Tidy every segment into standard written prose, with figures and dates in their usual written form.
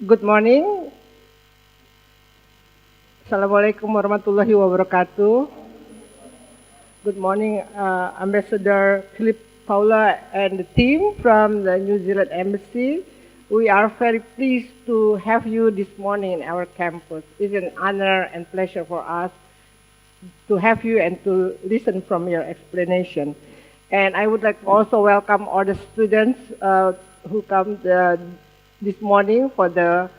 Good morning. Assalamualaikum warahmatullahi wabarakatuh. Good morning, Ambassador Phillip Taula and the team from the New Zealand Embassy. We are very pleased to have you this morning in our campus. It's an honor and pleasure for us to have you and to listen from your explanation. And I would like to also welcome all the students who come this morning for this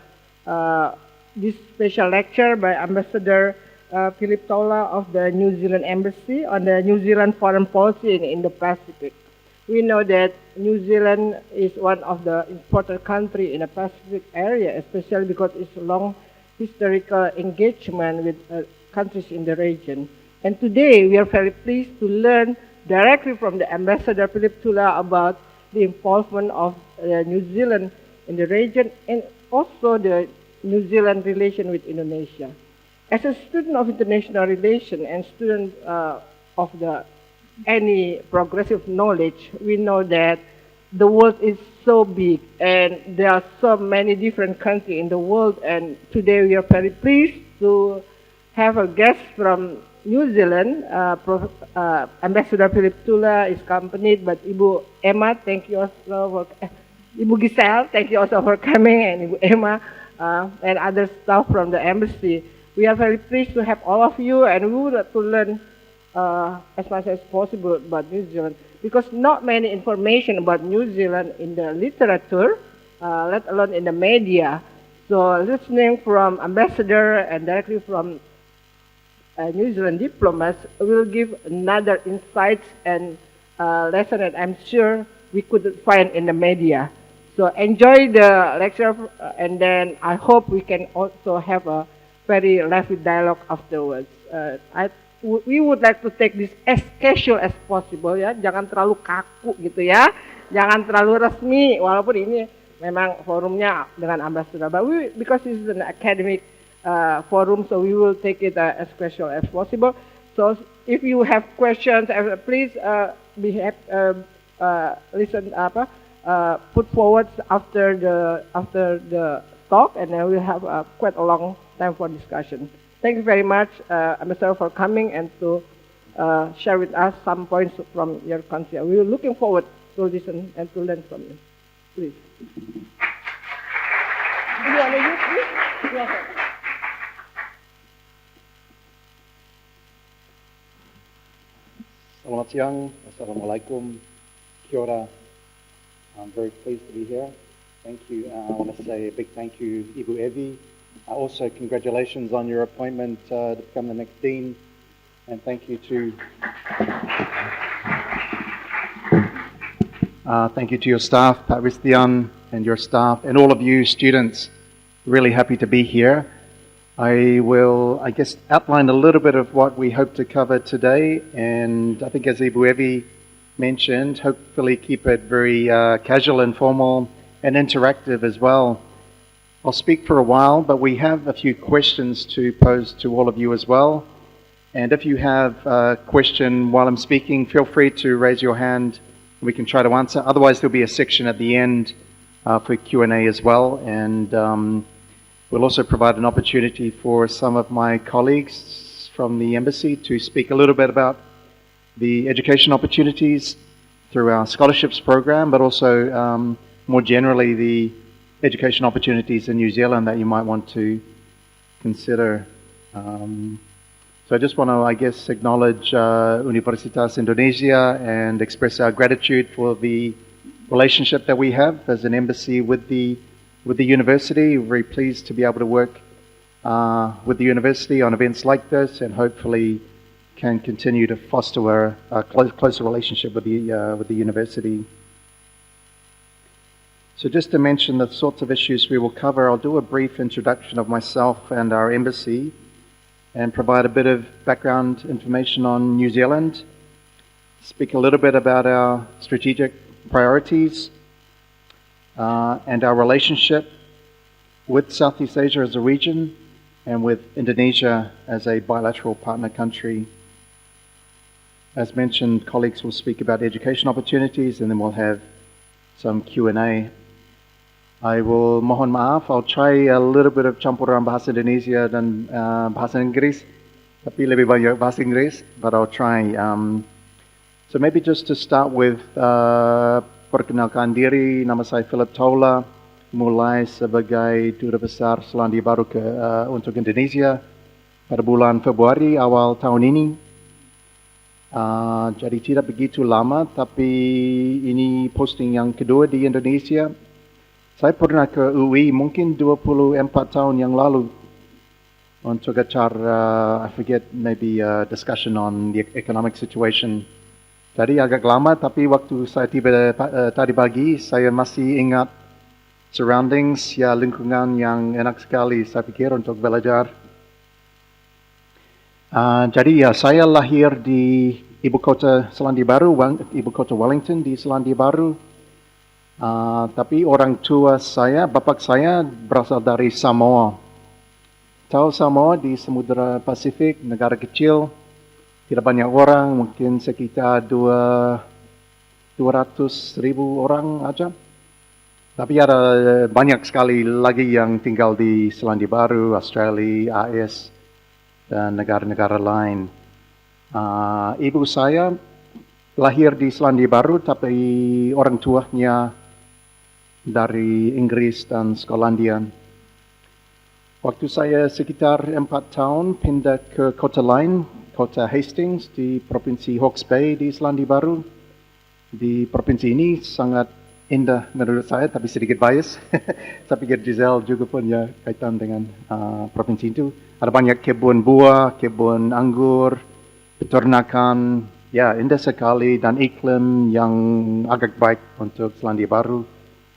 special lecture by Ambassador Phillip Taula of the New Zealand Embassy on the New Zealand foreign policy in Indo-Pacific. We know that New Zealand is one of the important countries in the Pacific area, especially because it's a long historical engagement with countries in the region. And today we are very pleased to learn directly from the Ambassador Phillip Taula about the involvement of New Zealand in the region and also the New Zealand relation with Indonesia. As a student of international relations and student of any progressive knowledge, we know that the world is so big and there are so many different countries in the world, and today we are very pleased to have a guest from New Zealand. Ambassador Phillip Taula is accompanied by Ibu Emma. Thank you also for Ibu Giselle. Thank you also for coming, and Ibu Emma and other staff from the embassy. We are very pleased to have all of you, and we would like to learn as much as possible about New Zealand, because not many information about New Zealand in the literature, let alone in the media. So listening from ambassador and directly from New Zealand diplomats will give another insights and lesson that I'm sure we could find in the media. So enjoy the lecture, and then I hope we can also have a very lively dialogue afterwards. We would like to take this as casual as possible ya, jangan terlalu kaku gitu ya, jangan terlalu resmi, walaupun ini memang forumnya dengan ambassador, but because this is an academic forum, so we will take it as casual as possible. So if you have questions, please put forward after the talk, and then we'll have quite a long time for discussion. Thank you very much, Ambassador, for coming and to share with us some points from your country. We are looking forward to listen and to learn from you. Please. Selamat siang, Assalamualaikum, Kia ora. I'm very pleased to be here. Thank you. I want to say a big thank you, Ibu Evi. Also, congratulations on your appointment to become the next dean. And thank you to your staff, Pak Ristian, and your staff, and all of you students. Really happy to be here. I will, outline a little bit of what we hope to cover today, and I think as Ibu Evi mentioned, hopefully keep it very casual, informal, and interactive as well. I'll speak for a while, but we have a few questions to pose to all of you as well. And if you have a question while I'm speaking, feel free to raise your hand and we can try to answer. Otherwise, there'll be a section at the end for Q&A as well. And we'll also provide an opportunity for some of my colleagues from the embassy to speak a little bit about the education opportunities through our scholarships program, but also more generally the education opportunities in New Zealand that you might want to consider. So I just want to, acknowledge Universitas Indonesia and express our gratitude for the relationship that we have as an embassy with the university. We're very pleased to be able to work with the university on events like this, and hopefully can continue to foster a closer relationship with the university. So just to mention the sorts of issues we will cover, I'll do a brief introduction of myself and our embassy and provide a bit of background information on New Zealand, speak a little bit about our strategic priorities and our relationship with Southeast Asia as a region and with Indonesia as a bilateral partner country. As mentioned, colleagues will speak about education opportunities, and then we'll have some Q&A. I will mohon maaf, I'll try a little bit of campuran bahasa Indonesia dan bahasa Inggris, tapi lebih banyak bahasa Inggris, but I'll try. So maybe just to start with, perkenalkan diri, nama saya Phillip Taula, mulai sebagai Duta Besar Selandia Baru untuk Indonesia pada bulan Februari awal tahun ini. Jadi tidak begitu lama, tapi ini posting yang kedua di Indonesia. Saya pernah ke UI mungkin 24 tahun yang lalu untuk acara, I forget, maybe a discussion on the economic situation. Jadi agak lama, tapi waktu saya tiba tadi pagi, saya masih ingat surroundings, ya lingkungan yang enak sekali saya pikir untuk belajar. Jadi ya, saya lahir di ibu kota Selandia Baru, ibu kota Wellington di Selandia Baru. Tapi orang tua saya, bapak saya berasal dari Samoa. Tahu Samoa di Samudra Pasifik, negara kecil, tidak banyak orang, mungkin sekitar 200,000 orang aja. Tapi ada banyak sekali lagi yang tinggal di Selandia Baru, Australia, AS, dan negara-negara lain. Ibu saya lahir di Selandia Baru, tapi orang tuanya dari Inggris dan Skotlandia. Waktu saya sekitar 4 tahun pindah ke kota lain, kota Hastings di Provinsi Hawke's Bay di Selandia Baru. Di provinsi ini sangat indah menurut saya, tapi sedikit bias. Saya pikir Giselle juga punya kaitan dengan provinsi itu. Ada banyak kebun buah, kebun anggur, peternakan, ya indah sekali, dan iklim yang agak baik untuk Selandia Baru.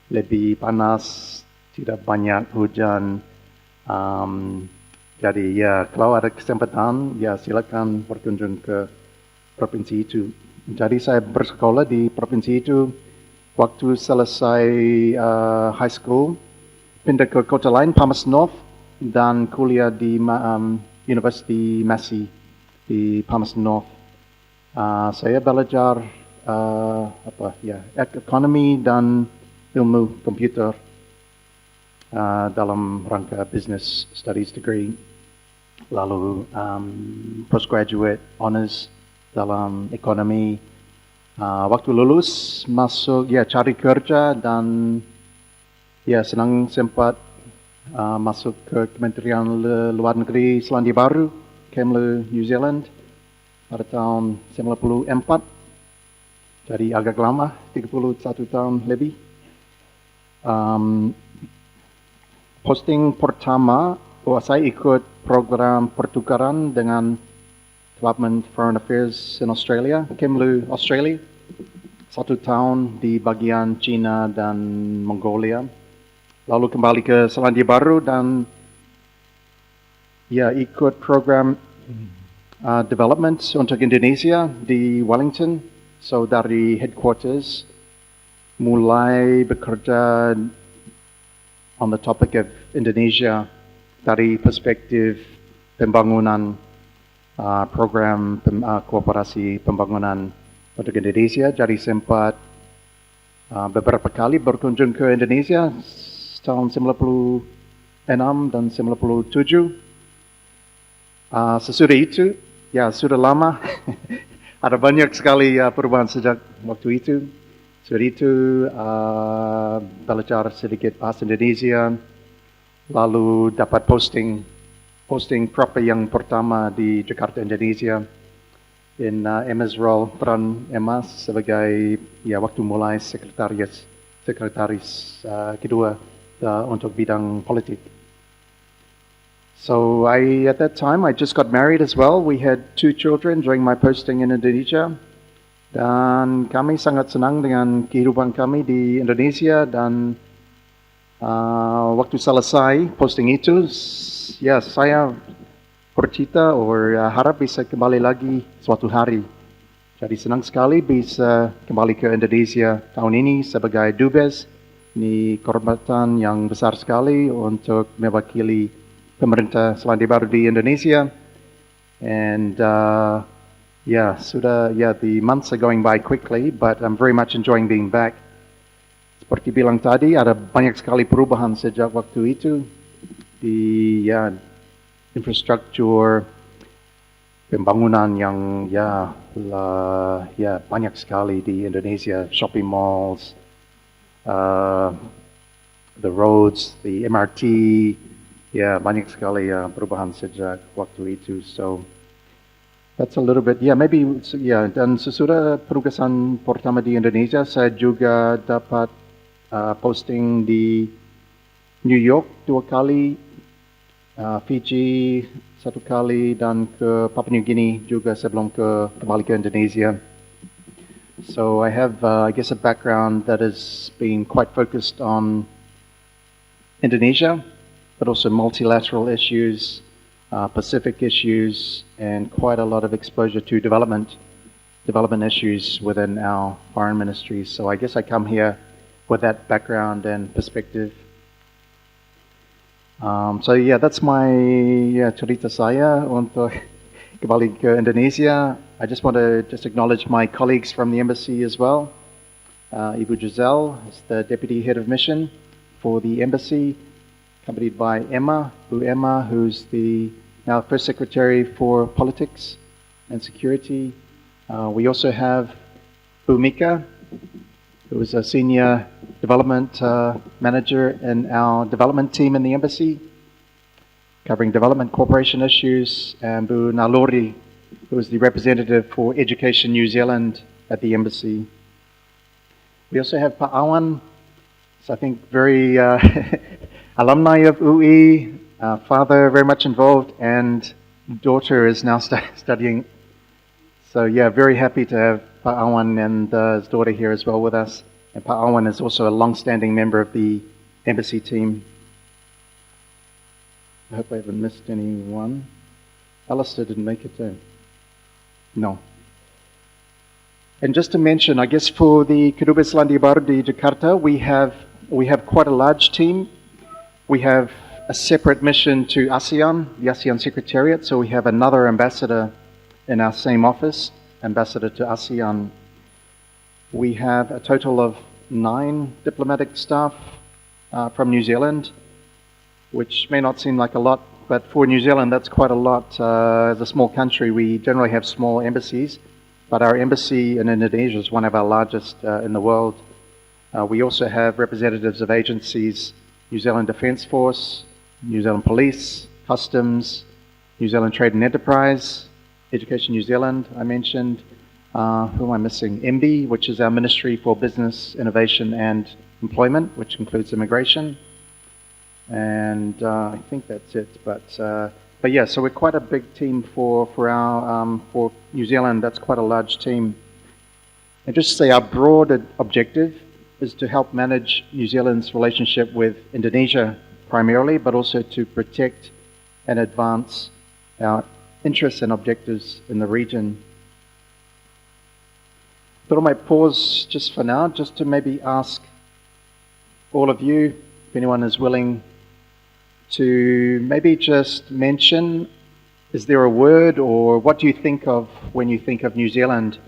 Lebih panas, tidak banyak hujan. Jadi ya, kalau ada kesempatan, ya silakan berkunjung ke provinsi itu. Jadi saya bersekolah di provinsi itu. Waktu selesai high school, pindah ke kota lain, Palmerston North, dan kuliah di University Massey di Palmerston North. Saya belajar ekonomi dan ilmu komputer dalam rangka business studies degree, lalu postgraduate honors dalam ekonomi. Waktu lulus masuk cari kerja, dan senang sempat masuk ke Kementerian Luar Negeri Selandia Baru, Kemlu, New Zealand pada tahun 1994. Jadi agak lama, 31 tahun lebih. Posting pertama, saya ikut program pertukaran dengan Department Foreign Affairs in Australia, Kemlu Australia. 1 tahun di bagian China dan Mongolia. Lalu kembali ke Selandia Baru dan ikut program development untuk Indonesia di Wellington. So dari headquarters mulai bekerja on the topic of Indonesia dari perspektif pembangunan program kooperasi pembangunan untuk Indonesia. Jadi sempat beberapa kali berkunjung ke Indonesia tahun 96 dan 97. Sesudah itu, sudah lama. Ada banyak sekali perubahan sejak waktu itu. Setelah itu belajar sedikit bahasa Indonesia, lalu dapat posting proper yang pertama di Jakarta, Indonesia, in Emma's role, peran Emma sebagai waktu mulai sekretaris kedua untuk bidang politik. So at that time I just got married as well. We had 2 children during my posting in Indonesia. Dan kami sangat senang dengan kehidupan kami di Indonesia, dan waktu selesai posting itu, saya bercita harap bisa kembali lagi suatu hari. Jadi senang sekali bisa kembali ke Indonesia tahun ini sebagai Dubes. Ini kehormatan yang besar sekali untuk mewakili pemerintah Selandia Baru di Indonesia. And the months are going by quickly, but I'm very much enjoying being back. seperti bilang tadi, ada banyak sekali perubahan sejak waktu itu di infrastruktur pembangunan yang banyak sekali di Indonesia, shopping malls, the roads, the MRT, banyak sekali perubahan sejak waktu itu. So that's a little bit, dan sesudah penugasan pertama di Indonesia, saya juga dapat posting di New York 2 kali, Fiji 1 kali, dan ke Papua New Guinea juga sebelum kembali ke Indonesia. So I have, I guess, a background that has been quite focused on Indonesia, but also multilateral issues, Pacific issues, and quite a lot of exposure to development issues within our foreign ministry. So I guess I come here with that background and perspective. That's my cerita saya untuk kembali ke Indonesia. I just want to acknowledge my colleagues from the embassy as well. Ibu Giselle is the Deputy Head of Mission for the embassy, accompanied by Emma, who's the now First Secretary for Politics and Security. We also have Mika, who is a Senior Development Manager in our development team in the embassy, covering development cooperation issues, and Bu Nalori, who is the representative for Education New Zealand at the embassy. We also have Pa Awan, so I think very alumni of UI, father very much involved, and daughter is now studying. So very happy to have Pa Awan and his daughter here as well with us. And Pa Awan is also a long-standing member of the embassy team. I hope I haven't missed anyone. Alistair didn't make it too. No. And just to mention, I guess for the Kedubes Selandia Baru di Jakarta, we have quite a large team. We have a separate mission to ASEAN, the ASEAN Secretariat, so we have another ambassador in our same office, ambassador to ASEAN. We have a total of 9 diplomatic staff from New Zealand, which may not seem like a lot, but for New Zealand that's quite a lot. As a small country, we generally have small embassies, but our embassy in Indonesia is one of our largest in the world. We also have representatives of agencies, New Zealand Defence Force, New Zealand Police, Customs, New Zealand Trade and Enterprise, Education New Zealand, I mentioned. Who am I missing? MB, which is our Ministry for Business, Innovation and Employment, which includes immigration. And I think that's it. But yeah, so we're quite a big team for New Zealand. That's quite a large team. And just to say, our broad objective is to help manage New Zealand's relationship with Indonesia primarily, but also to protect and advance our interests and objectives in the region. Thought I might pause just for now, just to maybe ask all of you, if anyone is willing to maybe just mention, is there a word or what do you think of when you think of New Zealand?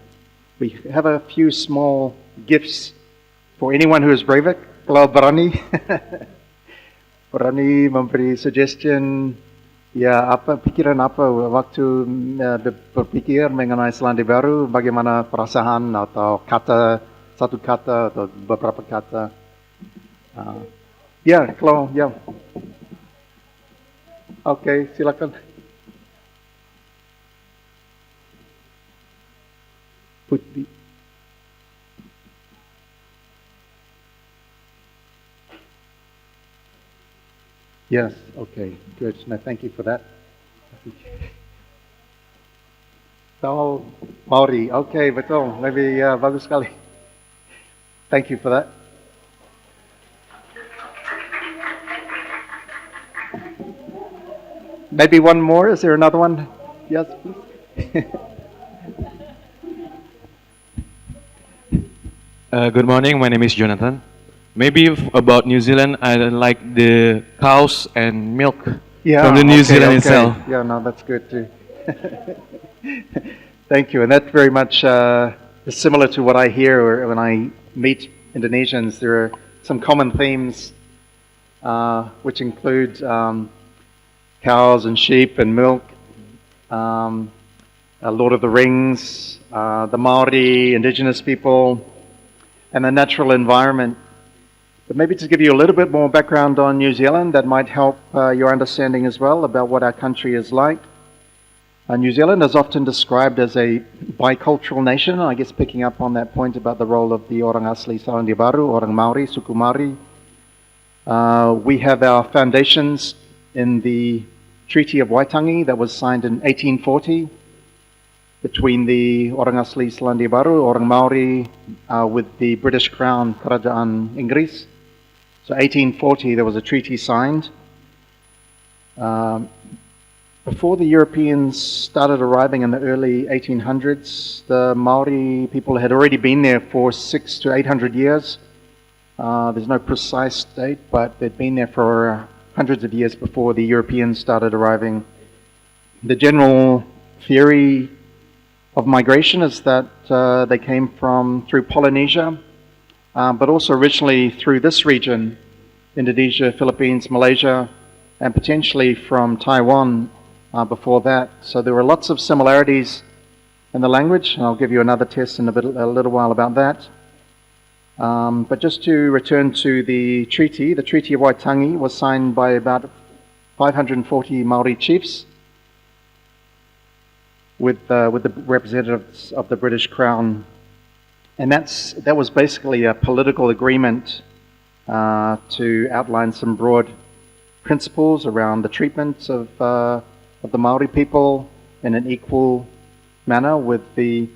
We have a few small gifts for anyone who is brave. Kalau berani, berani memberi suggestion, ya pikiran apa waktu berpikir mengenai Selandia Baru, bagaimana perasaan atau satu kata atau beberapa kata. Kalau Oke, silakan. Putih. Yes, okay, good. No, thank you for that. Oh, Maori, okay, betul. Maybe bagus sekali. Thank you for that. Maybe one more. Is there another one? Yes, please. Good morning, my name is Jonathan. Maybe about New Zealand, I like the cows and milk from the New Zealand itself. Yeah, no, that's good too. Thank you, and that's very much similar to what I hear when I meet Indonesians. There are some common themes, which include cows and sheep and milk, Lord of the Rings, the Maori, indigenous people, and the natural environment. But maybe to give you a little bit more background on New Zealand, that might help your understanding as well about what our country is like. New Zealand is often described as a bicultural nation, I guess picking up on that point about the role of the orang asli Selandia Baru, orang Maori, suku Maori. We have our foundations in the Treaty of Waitangi that was signed in 1840 between the orang asli Selandia Baru, orang Maori, with the British Crown, Kerajaan Inggris. So 1840 there was a treaty signed. Before the Europeans started arriving in the early 1800s, the Maori people had already been there for 600 to 800 years. There's no precise date, but they'd been there for hundreds of years before the Europeans started arriving. The general theory of migration is that they came through Polynesia, but also originally through this region, Indonesia, Philippines, Malaysia, and potentially from Taiwan before that. So there were lots of similarities in the language, and I'll give you another test in a little while about that. But just to return to the Treaty of Waitangi was signed by about 540 Maori chiefs with the representatives of the British Crown, and that was basically a political agreement to outline some broad principles around the treatment of the Maori people in an equal manner with the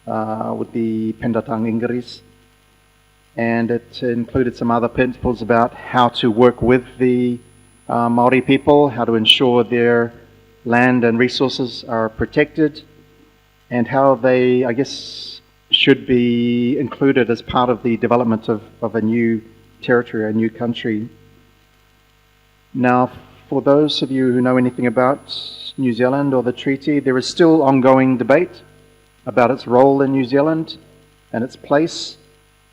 Pendatang Inggris. And it included some other principles about how to work with the Maori people, how to ensure their land and resources are protected, and how they, I guess, should be included as part of the development of a new territory, a new country. Now, for those of you who know anything about New Zealand or the treaty, there is still ongoing debate about its role in New Zealand and its place,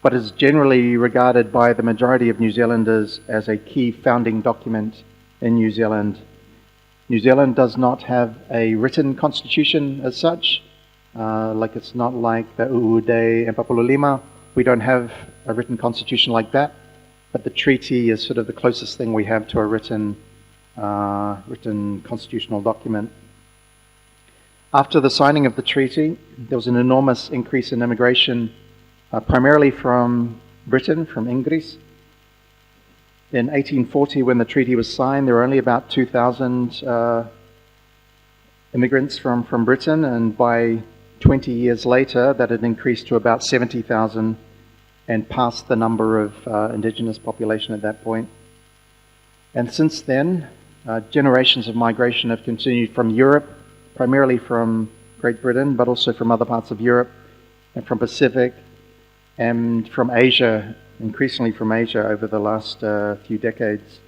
but is generally regarded by the majority of New Zealanders as a key founding document in New Zealand. New Zealand does not have a written constitution as such, it's not like the UUD and 45. We don't have a written constitution like that, but the treaty is sort of the closest thing we have to a written constitutional document. After the signing of the treaty, there was an enormous increase in immigration, primarily from Britain, from Inggris. In 1840, when the treaty was signed, there were only about 2,000 immigrants from Britain, and by 20 years later, that had increased to about 70,000 and passed the number of indigenous population at that point. And since then, generations of migration have continued from Europe, primarily from Great Britain, but also from other parts of Europe and from Pacific and from Asia, increasingly from Asia over the last few decades.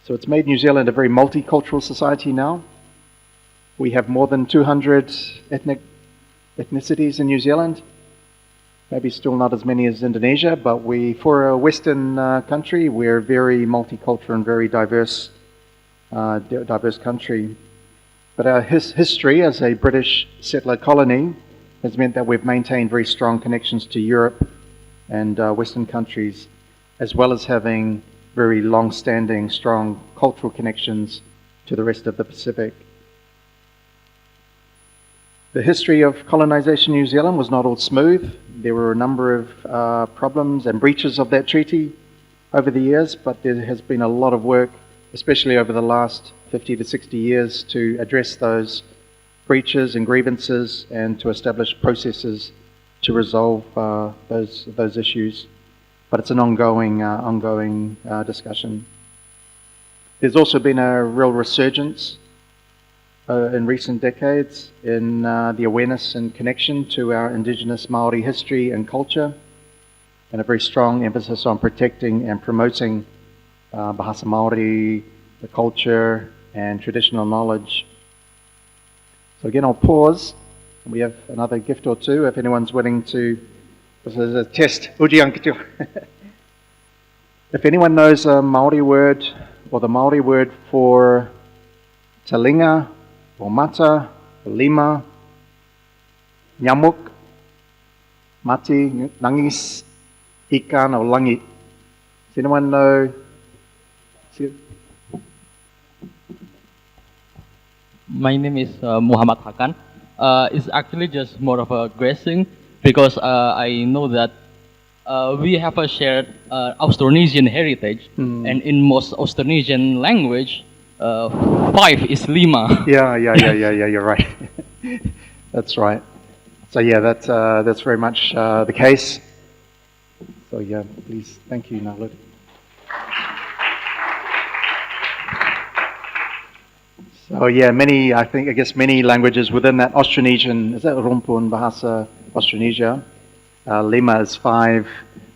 So it's made New Zealand a very multicultural society now. We have more than 200 ethnicities in New Zealand. Maybe still not as many as Indonesia, but for a Western country, we're very multicultural and very diverse country. But our history as a British settler colony has meant that we've maintained very strong connections to Europe and Western countries, as well as having very long-standing, strong cultural connections to the rest of the Pacific. The history of colonization in New Zealand was not all smooth. There were a number of problems and breaches of that treaty over the years, but there has been a lot of work, especially over the last 50 to 60 years, to address those breaches and grievances and to establish processes to resolve those issues. But it's an ongoing discussion. There's also been a real resurgence in recent decades in the awareness and connection to our indigenous Maori history and culture, and a very strong emphasis on protecting and promoting Bahasa Maori, the culture, and traditional knowledge. So again, I'll pause. We have another gift or two if anyone's willing to. This is a test. Ujian kecil. If anyone knows a Maori word, or the Maori word for talinga, or mata, or lima, nyamuk, mati, nangis, ikan, or langit. Does anyone know? My name is Muhammad Hakan. It's actually just more of a guessing because I know that we have a shared Austronesian heritage, and in most Austronesian language, 5 is lima. Yeah, you're right. That's right. So yeah, that's very much the case. So yeah, please, thank you, Nalut. So yeah, I guess many languages within that Austronesian, is that Rumpun Bahasa Austronesia? Lima is 5,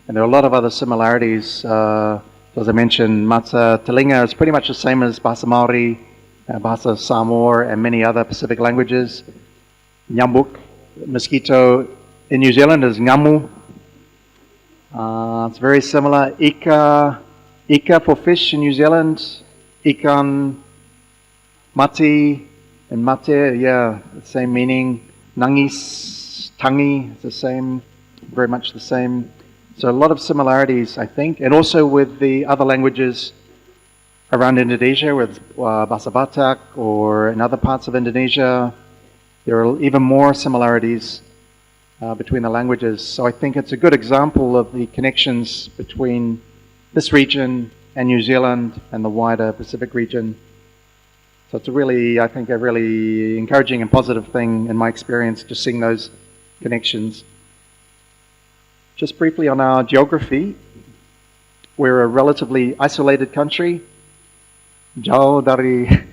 and there are a lot of other similarities. As I mentioned, Mata Talinga is pretty much the same as Bahasa Maori, Bahasa Samoa, and many other Pacific languages. Nyambuk, mosquito in New Zealand is ngamu. It's very similar. Ika for fish in New Zealand. Ikan, mati, and mate, yeah, the same meaning. Nangis, tangi, it's the same, very much the same. So a lot of similarities, I think, and also with the other languages around Indonesia, with Bahasa Batak, or in other parts of Indonesia, there are even more similarities between the languages. So I think it's a good example of the connections between this region and New Zealand and the wider Pacific region. So it's I think a really encouraging and positive thing in my experience, just seeing those connections. Just briefly on our geography, we're a relatively isolated country, jauh dari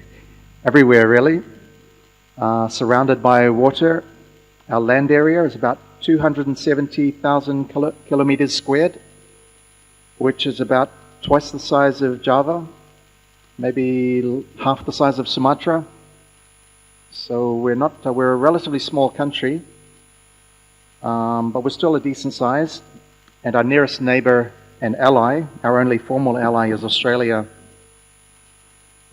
everywhere really, surrounded by water. Our land area is about 270,000 kilometers squared, which is about twice the size of Java, maybe half the size of Sumatra. So we're a relatively small country, but we're still a decent size. And our nearest neighbor and ally, our only formal ally, is Australia.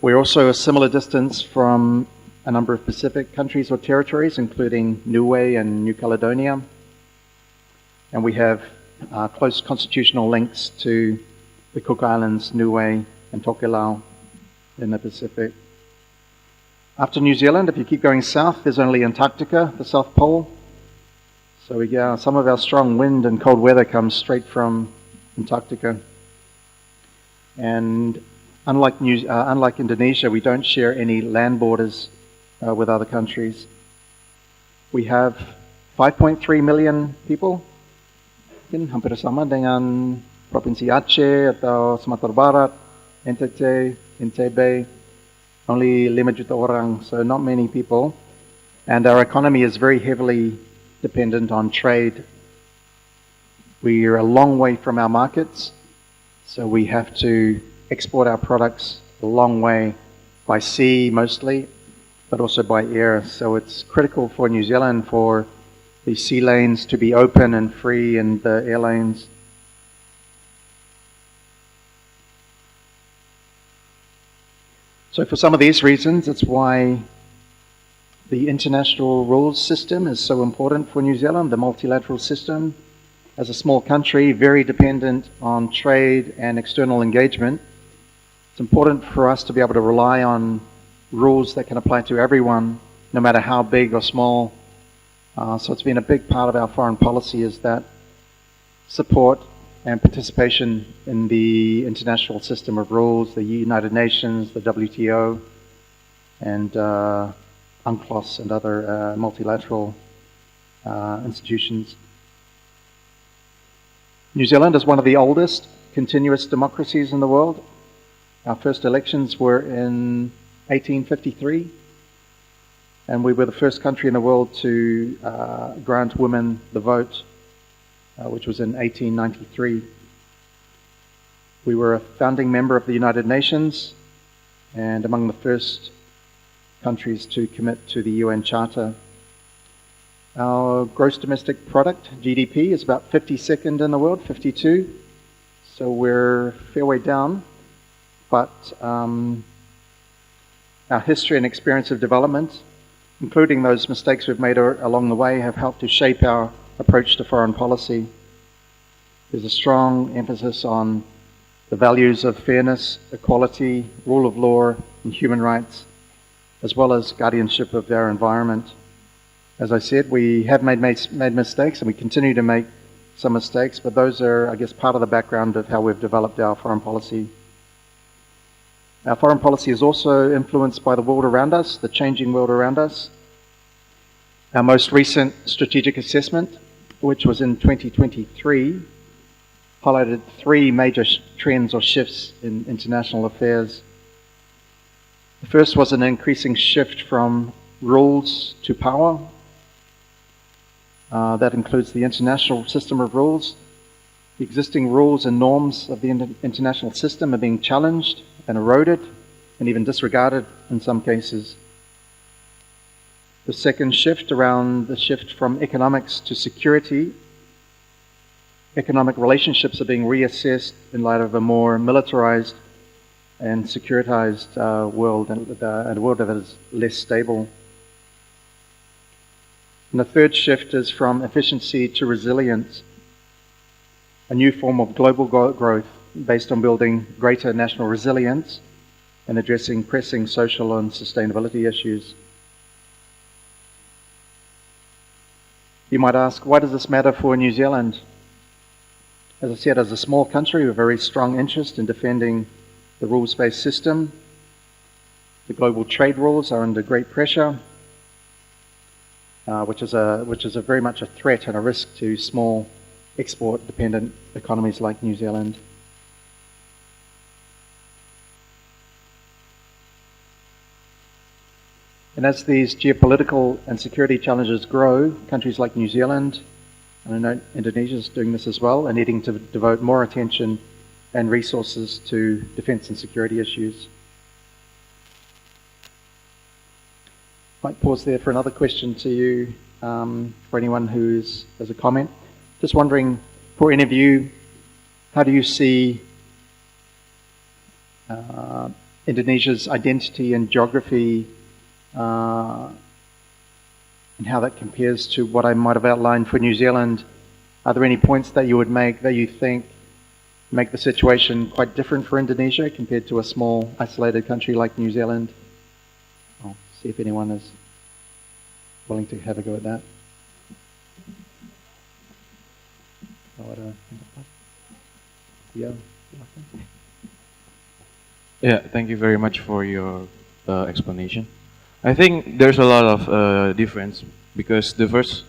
We're also a similar distance from a number of Pacific countries or territories, including Niue and New Caledonia. And we have close constitutional links to the Cook Islands, Niue, and Tokelau in the Pacific. After New Zealand, if you keep going south, there's only Antarctica, the South Pole. So yeah, some of our strong wind and cold weather comes straight from Antarctica. And unlike Indonesia, we don't share any land borders with other countries. We have 5.3 million people, hampir sama dengan Provinsi Aceh atau Sumatera Barat, NTT, Ntb, only 5 juta orang, so not many people. And our economy is very heavily dependent on trade. We are a long way from our markets, so we have to export our products a long way by sea mostly, but also by air. So it's critical for New Zealand for the sea lanes to be open and free, and the air lanes. So for some of these reasons, it's why the international rules system is so important for New Zealand, the multilateral system. As a small country, very dependent on trade and external engagement, it's important for us to be able to rely on rules that can apply to everyone, no matter how big or small. So it's been a big part of our foreign policy, is that support and participation in the international system of rules, the United Nations, the WTO, and UNCLOS and other multilateral institutions. New Zealand is one of the oldest continuous democracies in the world. Our first elections were in 1853, and we were the first country in the world to grant women the vote, which was in 1893. We were a founding member of the United Nations and among the first countries to commit to the UN Charter. Our gross domestic product, GDP, is about 52nd in the world, 52. So we're a fair way down, but our history and experience of development, including those mistakes we've made along the way, have helped to shape our approach to foreign policy. There's a strong emphasis on the values of fairness, equality, rule of law, and human rights, as well as guardianship of our environment. As I said, we have made mistakes, and we continue to make some mistakes, but those are, I guess, part of the background of how we've developed our foreign policy. Our foreign policy is also influenced by the world around us, the changing world around us. Our most recent strategic assessment, which was in 2023, highlighted three major trends or shifts in international affairs. The first was an increasing shift from rules to power. That includes the international system of rules. The existing rules and norms of the international system are being challenged and eroded and even disregarded in some cases. The second shift around the shift from economics to security. Economic relationships are being reassessed in light of a more militarized and securitized world, and a world that is less stable. And the third shift is from efficiency to resilience, a new form of global growth based on building greater national resilience and addressing pressing social and sustainability issues. You might ask, why does this matter for New Zealand? As I said, as a small country, we have a very strong interest in defending the rules-based system. The global trade rules are under great pressure, which is a very much a threat and a risk to small export-dependent economies like New Zealand. And as these geopolitical and security challenges grow, countries like New Zealand, and I know Indonesia is doing this as well, are needing to devote more attention and resources to defence and security issues. Might pause there for another question to you, for anyone who has a comment. Just wondering, for any of you, how do you see Indonesia's identity and geography, and how that compares to what I might have outlined for New Zealand? Are there any points that you would make that you think make the situation quite different for Indonesia compared to a small, isolated country like New Zealand? I'll see if anyone is willing to have a go at that. Yeah, thank you very much for your explanation. I think there's a lot of difference because the first,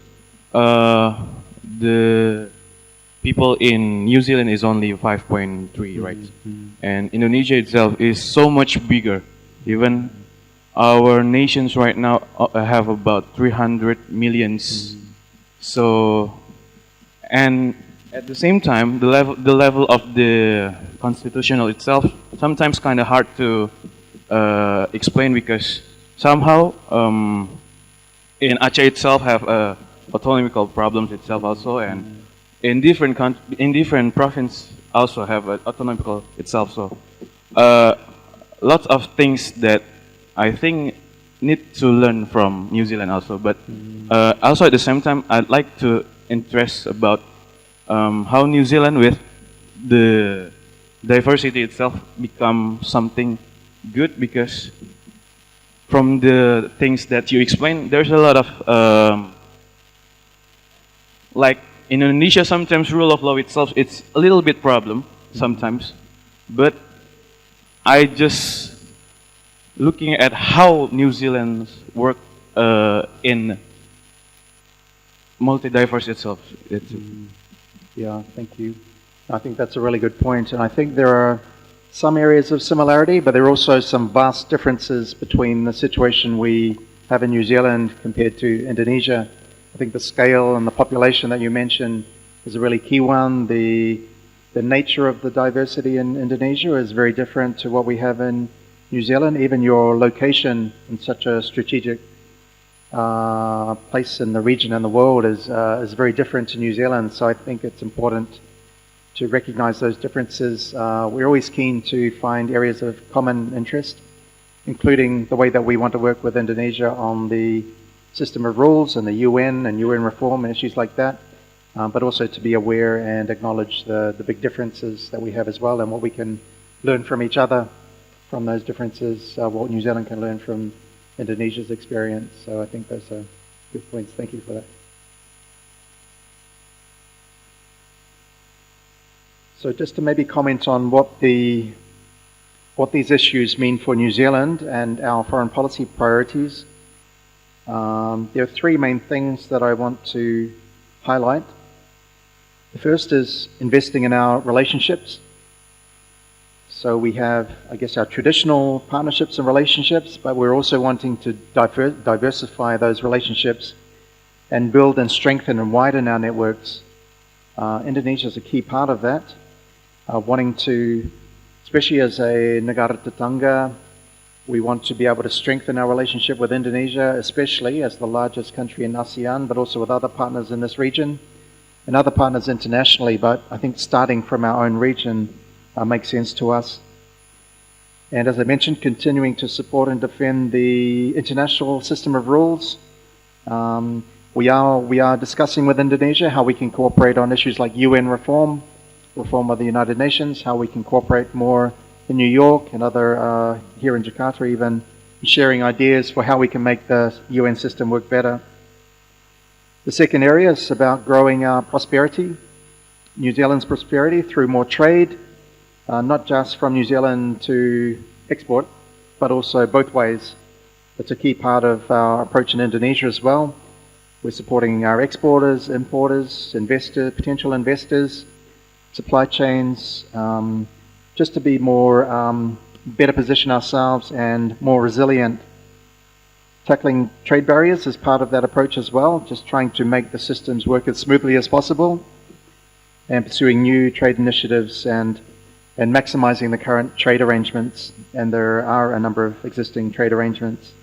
the people in New Zealand is only 5.3, right? And Indonesia itself is so much bigger. Even our nations right now have about 300 millions. So, and at the same time, the level of the constitutional itself sometimes kind of hard to explain because somehow in Aceh itself have autonomical problems itself also, and in different province also have autonomical itself. So lots of things that I think need to learn from New Zealand also. But also at the same time, I'd like to interest about how New Zealand with the diversity itself become something good, because from the things that you explained, there's a lot of like in Indonesia, sometimes rule of law itself, it's a little bit problem sometimes, but I just looking at how New Zealand's work in multi-diverse itself. Yeah, thank you. I think that's a really good point, and I think there are some areas of similarity, but there are also some vast differences between the situation we have in New Zealand compared to Indonesia. I think the scale and the population that you mentioned is a really key one. The nature of the diversity in Indonesia is very different to what we have in New Zealand. Even your location in such a strategic place in the region and the world is very different to New Zealand. So I think it's important to recognize those differences. We're always keen to find areas of common interest, including the way that we want to work with Indonesia on the system of rules and the UN and UN reform and issues like that, but also to be aware and acknowledge the big differences that we have as well, and what we can learn from each other from those differences, what New Zealand can learn from Indonesia's experience. So I think those are good points. Thank you for that. So just to maybe comment on what these issues mean for New Zealand and our foreign policy priorities. There are three main things that I want to highlight. The first is investing in our relationships. So we have, I guess, our traditional partnerships and relationships, but we're also wanting to diversify those relationships and build and strengthen and widen our networks. Indonesia is a key part of that. Wanting to, especially as a negara tetangga, we want to be able to strengthen our relationship with Indonesia, especially as the largest country in ASEAN, but also with other partners in this region and other partners internationally. But I think starting from our own region makes sense to us. And as I mentioned, continuing to support and defend the international system of rules. We are discussing with Indonesia how we can cooperate on issues like UN reform of the United Nations, how we can cooperate more in New York and other, here in Jakarta even, sharing ideas for how we can make the UN system work better. The second area is about growing our prosperity, New Zealand's prosperity through more trade, not just from New Zealand to export, but also both ways. It's a key part of our approach in Indonesia as well. We're supporting our exporters, importers, potential investors, supply chains, just to be more better position ourselves and more resilient. Tackling trade barriers is part of that approach as well, just trying to make the systems work as smoothly as possible and pursuing new trade initiatives and maximizing the current trade arrangements, and there are a number of existing trade arrangements.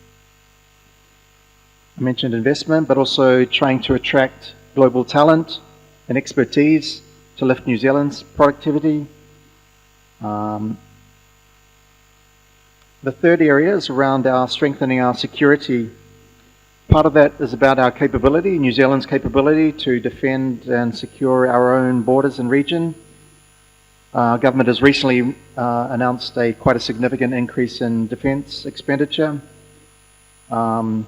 I mentioned investment, but also trying to attract global talent and expertise to lift New Zealand's productivity. The third area is around strengthening our security. Part of that is about our capability, New Zealand's capability to defend and secure our own borders and region. Our government has recently announced quite a significant increase in defence expenditure. And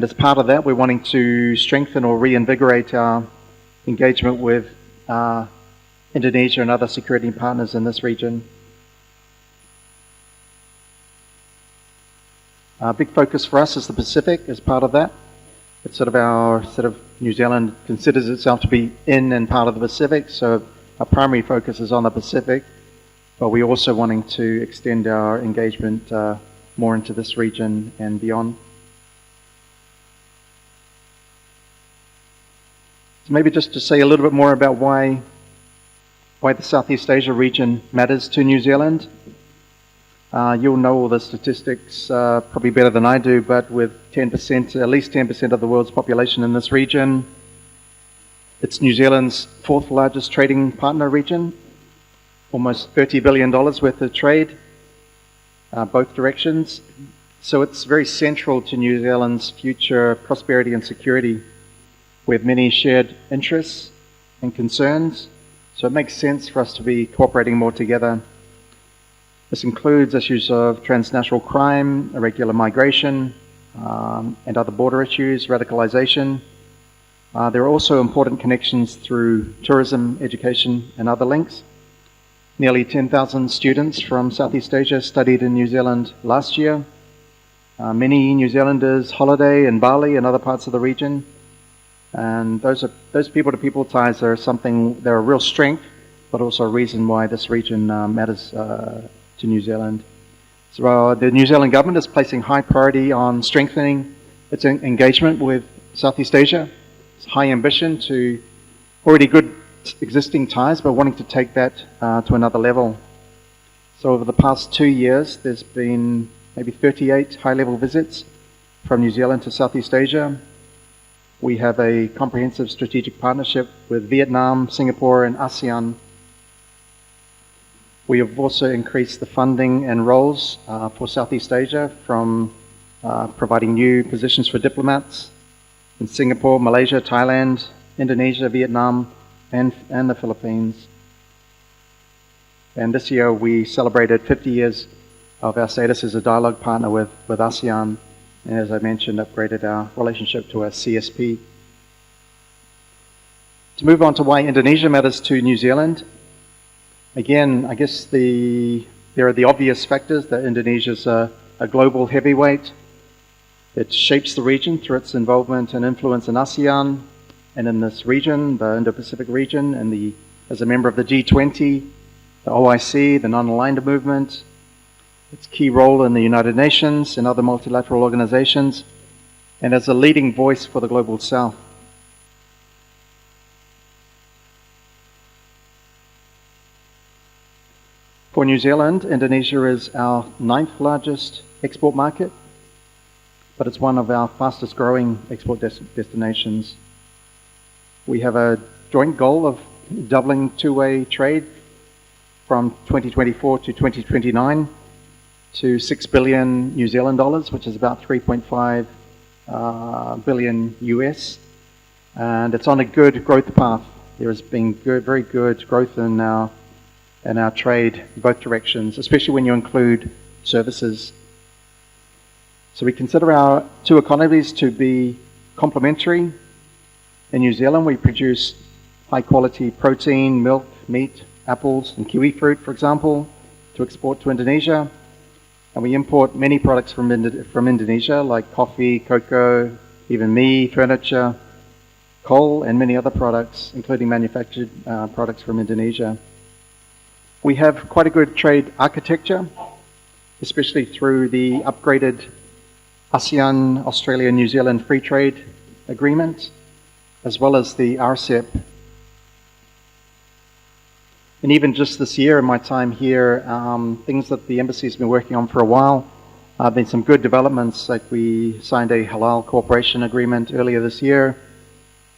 as part of that, we're wanting to strengthen or reinvigorate our engagement with Indonesia and other security partners in this region. A big focus for us is the Pacific as part of that. It's New Zealand considers itself to be in and part of the Pacific, so our primary focus is on the Pacific, but we're also wanting to extend our engagement more into this region and beyond. So maybe just to say a little bit more about why the Southeast Asia region matters to New Zealand. You'll know all the statistics probably better than I do, but with at least 10% of the world's population in this region, it's New Zealand's fourth largest trading partner region, almost $30 billion worth of trade, both directions. So it's very central to New Zealand's future prosperity and security. We have many shared interests and concerns, so it makes sense for us to be cooperating more together. This includes issues of transnational crime, irregular migration, and other border issues, radicalization. There are also important connections through tourism, education, and other links. Nearly 10,000 students from Southeast Asia studied in New Zealand last year. Many New Zealanders holiday in Bali and other parts of the region. And those people-to-people ties are they're a real strength, but also a reason why this region matters to New Zealand. So the New Zealand government is placing high priority on strengthening its engagement with Southeast Asia. It's high ambition to already good existing ties, but wanting to take that to another level. So over the past 2 years, there's been maybe 38 high-level visits from New Zealand to Southeast Asia. We have a comprehensive strategic partnership with Vietnam, Singapore, and ASEAN We have also increased the funding and roles for Southeast Asia from providing new positions for diplomats in Singapore, Malaysia, Thailand, Indonesia, Vietnam, and the Philippines. And this year we celebrated 50 years of our status as a dialogue partner with ASEAN, and as I mentioned, upgraded our relationship to a CSP. To move on to why Indonesia matters to New Zealand, again, I guess there are the obvious factors that Indonesia is a global heavyweight. It shapes the region through its involvement and influence in ASEAN and in this region, the Indo-Pacific region, and as a member of the G20, the OIC, the non-aligned movement, its key role in the United Nations and other multilateral organizations, and as a leading voice for the Global South. For New Zealand, Indonesia is our 9th largest export market, but it's one of our fastest growing export destinations. We have a joint goal of doubling two-way trade from 2024 to 2029 to 6 billion New Zealand dollars, which is about 3.5 billion US. And it's on a good growth path. There has been very good growth in our trade in both directions, especially when you include services. So we consider our two economies to be complementary. In New Zealand, we produce high-quality protein, milk, meat, apples, and kiwi fruit, for example, to export to Indonesia. And we import many products from Indonesia, like coffee, cocoa, even meat, furniture, coal, and many other products, including manufactured products from Indonesia. We have quite a good trade architecture, especially through the upgraded ASEAN, Australia, New Zealand Free Trade Agreement, as well as the RCEP. And even just this year, in my time here, things that the embassy has been working on for a while, been some good developments, like we signed a halal cooperation agreement earlier this year,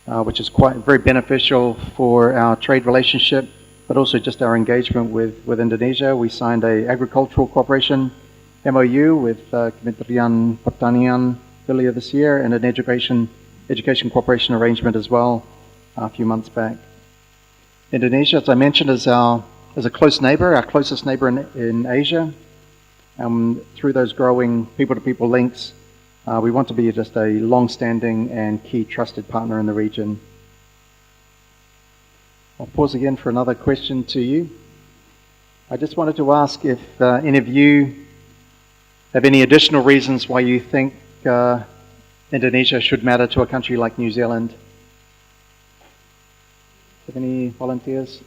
which is very beneficial for our trade relationship, but also just our engagement with Indonesia. We signed an agricultural cooperation MOU with Kementerian Pertanian earlier this year, and an education cooperation arrangement as well a few months back. Indonesia, as I mentioned, is a close neighbor, our closest neighbor in Asia. Through those growing people-to-people links, we want to be just a long-standing and key trusted partner in the region. I'll pause again for another question to you. I just wanted to ask if any of you have any additional reasons why you think Indonesia should matter to a country like New Zealand. Have any volunteers?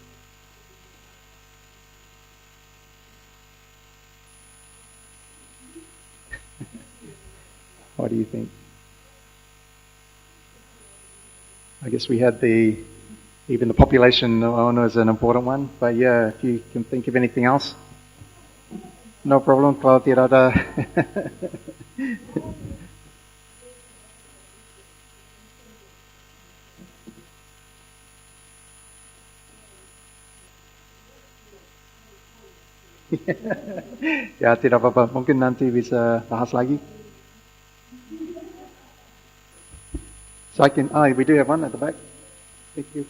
What do you think? I guess we had even the population is an important one, but yeah, if you can think of anything else. No problem, kalau tidak ada. Ya, tidak apa-apa. Mungkin nanti bisa bahas lagi. So we do have one at the back. Thank you.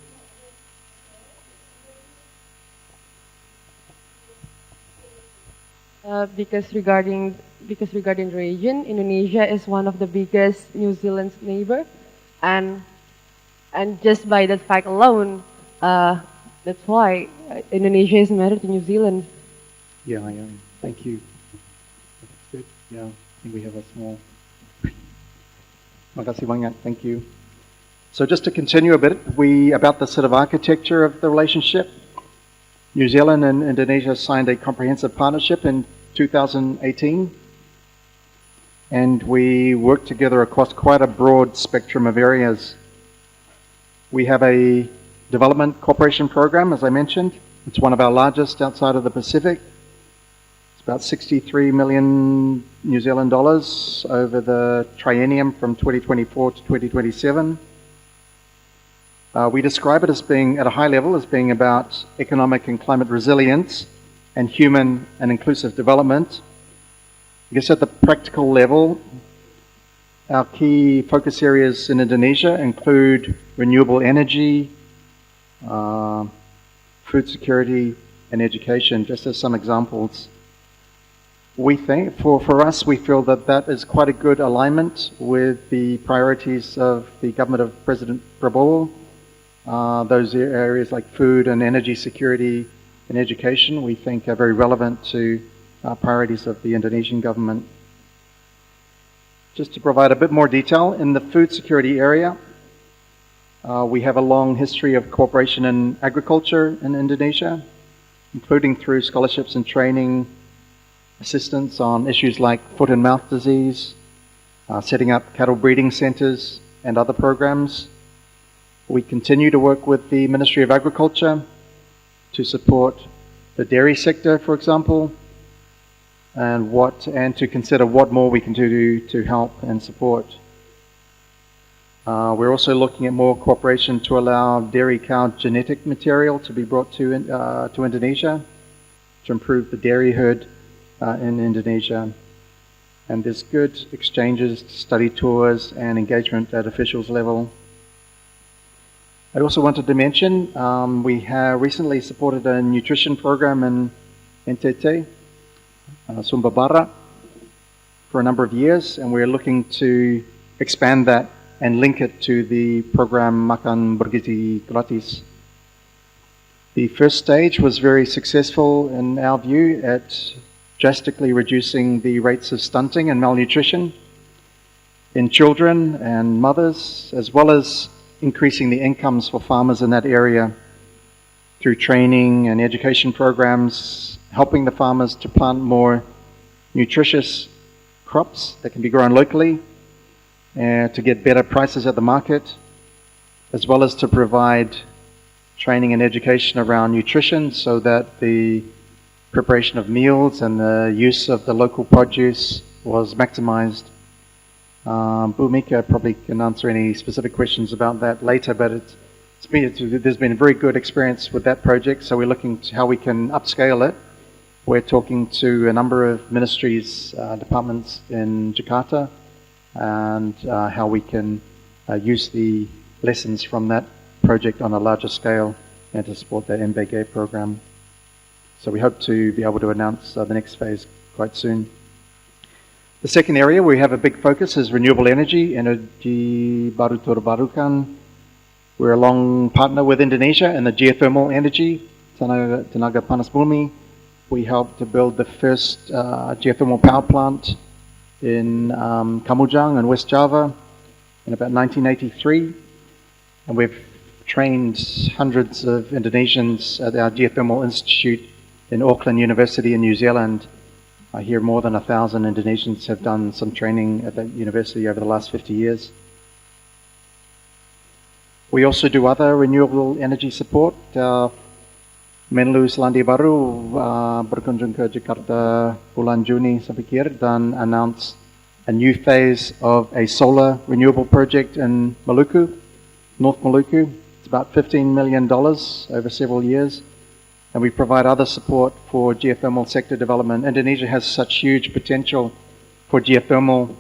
Because regarding the region, Indonesia is one of the biggest New Zealand's neighbor, and just by that fact alone, that's why Indonesia is matter to New Zealand. Yeah. Thank you. That's good. Yeah, I think we have a small. Makasih banyak. Thank you. So just to continue a bit, about the sort of architecture of the relationship. New Zealand and Indonesia signed a comprehensive partnership in 2018, and we worked together across quite a broad spectrum of areas. We have a development cooperation program, as I mentioned. It's one of our largest outside of the Pacific. It's about 63 million New Zealand dollars over the triennium from 2024 to 2027. We describe it as being, at a high level, as being about economic and climate resilience and human and inclusive development. I guess at the practical level, our key focus areas in Indonesia include renewable energy, food security, and education, just as some examples. We think, for us, we feel that that is quite a good alignment with the priorities of the government of President Prabowo. Those areas like food and energy security and education, we think are very relevant to priorities of the Indonesian government. Just to provide a bit more detail, in the food security area, we have a long history of cooperation in agriculture in Indonesia, including through scholarships and training, assistance on issues like foot and mouth disease, setting up cattle breeding centers and other programs. We continue to work with the Ministry of Agriculture to support the dairy sector, for example, and to consider what more we can do to help and support. We're also looking at more cooperation to allow dairy cow genetic material to be brought to Indonesia to improve the dairy herd in Indonesia. And there's good exchanges, study tours, and engagement at officials level. I also wanted to mention we have recently supported a nutrition program in NTT, Sumba Barat, for a number of years, and we're looking to expand that and link it to the program Makan Bergizi Gratis. The first stage was very successful in our view at drastically reducing the rates of stunting and malnutrition in children and mothers, as well as increasing the incomes for farmers in that area through training and education programs, helping the farmers to plant more nutritious crops that can be grown locally and to get better prices at the market, as well as to provide training and education around nutrition so that the preparation of meals and the use of the local produce was maximized. Bu Mika probably can answer any specific questions about that later, but there's been a very good experience with that project, so we're looking to how we can upscale it. We're talking to a number of ministries, departments in Jakarta, and how we can use the lessons from that project on a larger scale and to support the MBG program. So we hope to be able to announce the next phase quite soon. The second area we have a big focus is renewable energy, energy baru terbarukan. We're a long partner with Indonesia in the geothermal energy, tenaga panas bumi. We helped to build the first geothermal power plant in Kamujang in West Java in about 1983. And we've trained hundreds of Indonesians at our Geothermal Institute in Auckland University in New Zealand. I hear more than 1,000 Indonesians have done some training at that university over the last 50 years. We also do other renewable energy support. Menlu Selandia Baru berkunjung ke Jakarta bulan Juni saya pikir dan announce a new phase of a solar renewable project in Maluku, North Maluku. It's about $15 million over several years. And we provide other support for geothermal sector development. Indonesia has such huge potential for geothermal,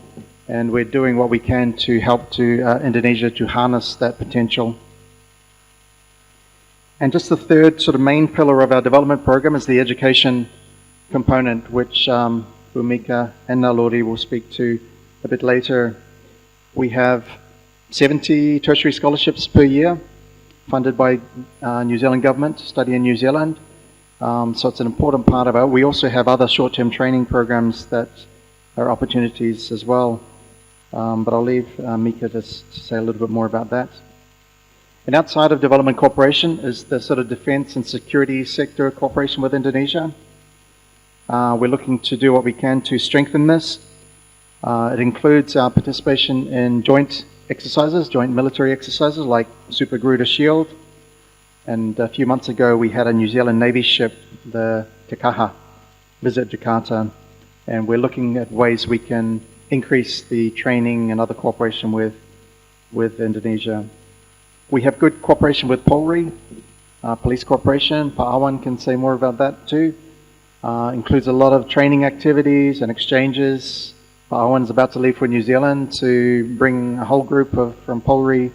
and we're doing what we can to help to Indonesia to harness that potential. And just the third sort of main pillar of our development program is the education component, which Bhumika and Naluri will speak to a bit later. We have 70 tertiary scholarships per year funded by New Zealand government to study in New Zealand. So it's an important part of it. We also have other short-term training programs that are opportunities as well. But I'll leave Mika to say a little bit more about that. And outside of development cooperation is the sort of defense and security sector cooperation with Indonesia. We're looking to do what we can to strengthen this. It includes our participation in joint exercises, joint military exercises like Super Garuda Shield. And a few months ago we had a New Zealand Navy ship, the Takaha, visit Jakarta. And we're looking at ways we can increase the training and other cooperation with Indonesia. We have good cooperation with Polri, police cooperation. Pak Awan can say more about that too. Includes a lot of training activities and exchanges. Owen's about to leave for New Zealand to bring a whole group from Polri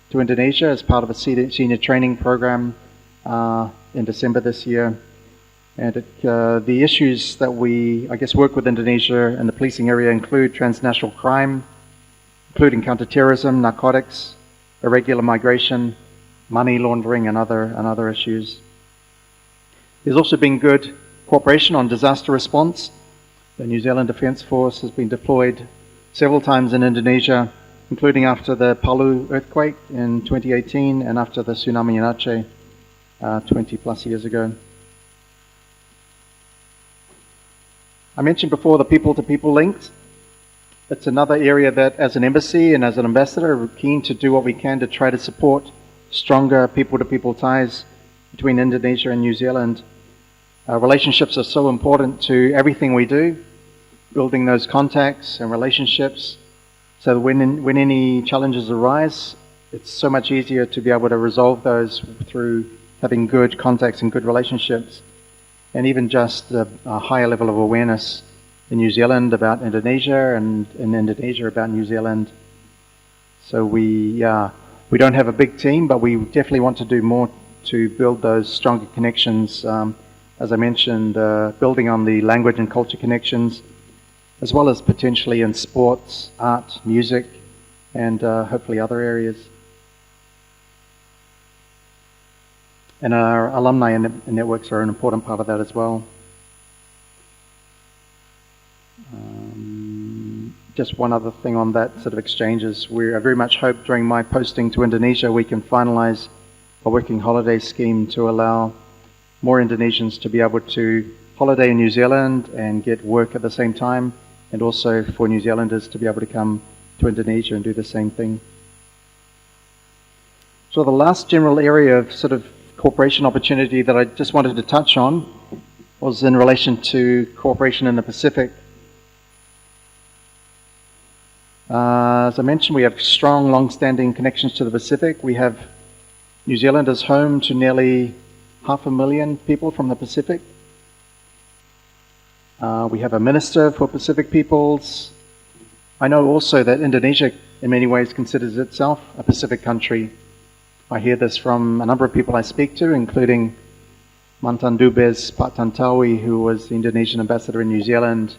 to Indonesia as part of a senior training program in December this year. And the issues that we, I guess, work with Indonesia and the policing area include transnational crime, including counterterrorism, narcotics, irregular migration, money laundering, and other issues. There's also been good cooperation on disaster response. The New Zealand Defence Force has been deployed several times in Indonesia, including after the Palu earthquake in 2018 and after the tsunami in Aceh 20 plus years ago. I mentioned before the people-to-people links. It's another area that, as an embassy and as an ambassador, we're keen to do what we can to try to support stronger people-to-people ties between Indonesia and New Zealand. Relationships are so important to everything we do, building those contacts and relationships, so that when any challenges arise, it's so much easier to be able to resolve those through having good contacts and good relationships, and even just a higher level of awareness in New Zealand about Indonesia and in Indonesia about New Zealand. So we don't have a big team, but we definitely want to do more to build those stronger connections. As I mentioned, building on the language and culture connections, as well as potentially in sports, art, music, and hopefully other areas. And our alumni networks are an important part of that as well. Just one other thing on that sort of exchanges. I very much hope during my posting to Indonesia we can finalize a working holiday scheme to allow more Indonesians to be able to holiday in New Zealand and get work at the same time, and also for New Zealanders to be able to come to Indonesia and do the same thing. So the last general area of sort of cooperation opportunity that I just wanted to touch on was in relation to cooperation in the Pacific. As I mentioned, we have strong, long-standing connections to the Pacific. We have New Zealand as home to nearly 500,000 people from the Pacific. We have a minister for Pacific peoples. I know also that Indonesia in many ways considers itself a Pacific country. I hear this from a number of people I speak to, including Mantan Dubes Pak Tantawi, who was the Indonesian ambassador in New Zealand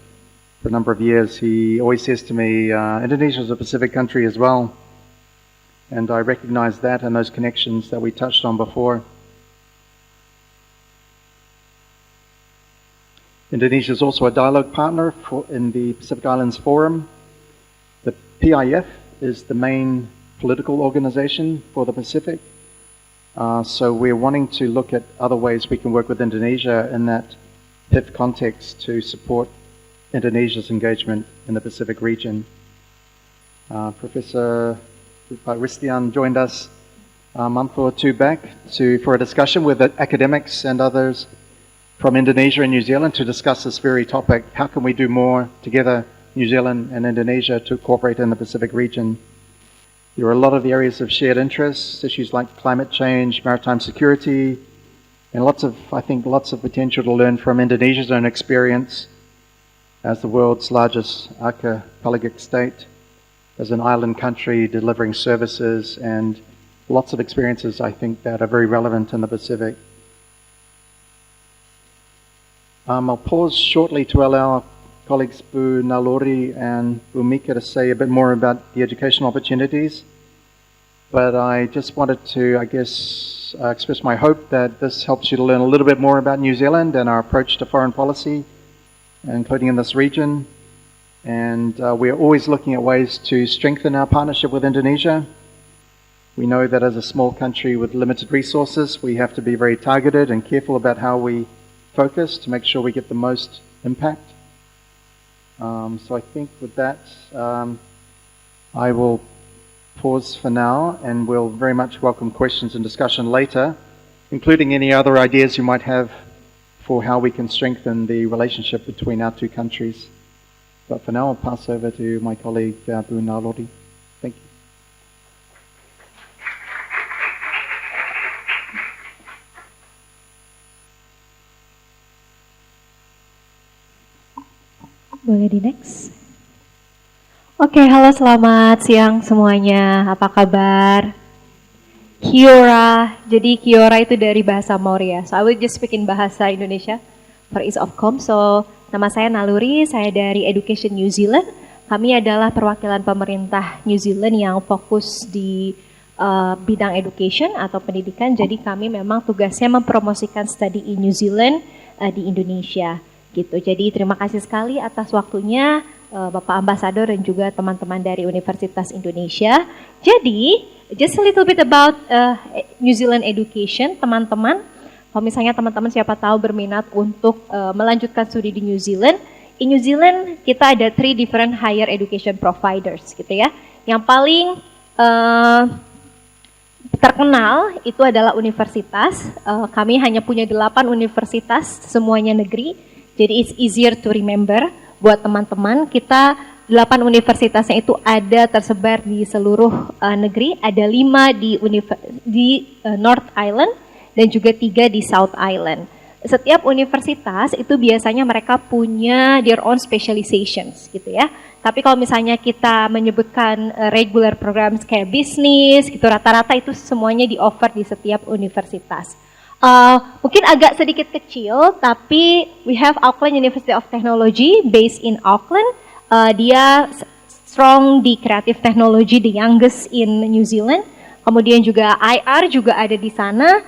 for a number of years. He always says to me, Indonesia is a Pacific country as well. And I recognize that and those connections that we touched on before. Indonesia is also a dialogue partner in the Pacific Islands Forum. The PIF is the main political organization for the Pacific. So we're wanting to look at other ways we can work with Indonesia in that PIF context to support Indonesia's engagement in the Pacific region. Professor Ristian joined us a month or two back for a discussion with academics and others from Indonesia and New Zealand to discuss this very topic. How can we do more together, New Zealand and Indonesia, to cooperate in the Pacific region? There are a lot of areas of shared interests, issues like climate change, maritime security, and lots of potential to learn from Indonesia's own experience as the world's largest archipelagic state, as an island country delivering services, and lots of experiences, I think, that are very relevant in the Pacific. I'll pause shortly to allow colleagues Bu Nalori and Bu Mika to say a bit more about the educational opportunities. But I just wanted to, express my hope that this helps you to learn a little bit more about New Zealand and our approach to foreign policy, including in this region. And we're always looking at ways to strengthen our partnership with Indonesia. We know that as a small country with limited resources, we have to be very targeted and careful about how we focus to make sure we get the most impact. So I think with that, I will pause for now, and we'll very much welcome questions and discussion later, including any other ideas you might have for how we can strengthen the relationship between our two countries. But for now, I'll pass over to my colleague, Bu Nalori. Thank you. Boleh di next. Oke, halo selamat siang semuanya. Apa kabar? Kiora. Jadi Kiora itu dari bahasa Maori ya. So I will just speak in bahasa Indonesia for ease of com. So nama saya Naluri, saya dari Education New Zealand. Kami adalah perwakilan pemerintah New Zealand yang fokus di bidang education atau pendidikan. Jadi kami memang tugasnya mempromosikan study in New Zealand di Indonesia gitu. Jadi terima kasih sekali atas waktunya Bapak Ambasador dan juga teman-teman dari Universitas Indonesia. Jadi just a little bit about New Zealand education, teman-teman. Kalau misalnya teman-teman siapa tahu berminat untuk melanjutkan studi di New Zealand, in New Zealand kita ada 3 different higher education providers gitu ya. Yang paling terkenal itu adalah universitas. Kami hanya punya 8 universitas, semuanya negeri. Jadi it's easier to remember buat teman-teman. Kita 8 universitasnya itu ada tersebar di seluruh negeri. Ada 5 di North Island dan juga 3 di South Island. Setiap universitas itu biasanya mereka punya their own specializations gitu ya. Tapi kalau misalnya kita menyebutkan regular programs kayak bisnis gitu, rata-rata itu semuanya di-offer di setiap universitas. Mungkin agak sedikit kecil, tapi we have Auckland University of Technology based in Auckland. Dia strong di creative technology, the youngest in New Zealand. Kemudian juga IR juga ada di sana,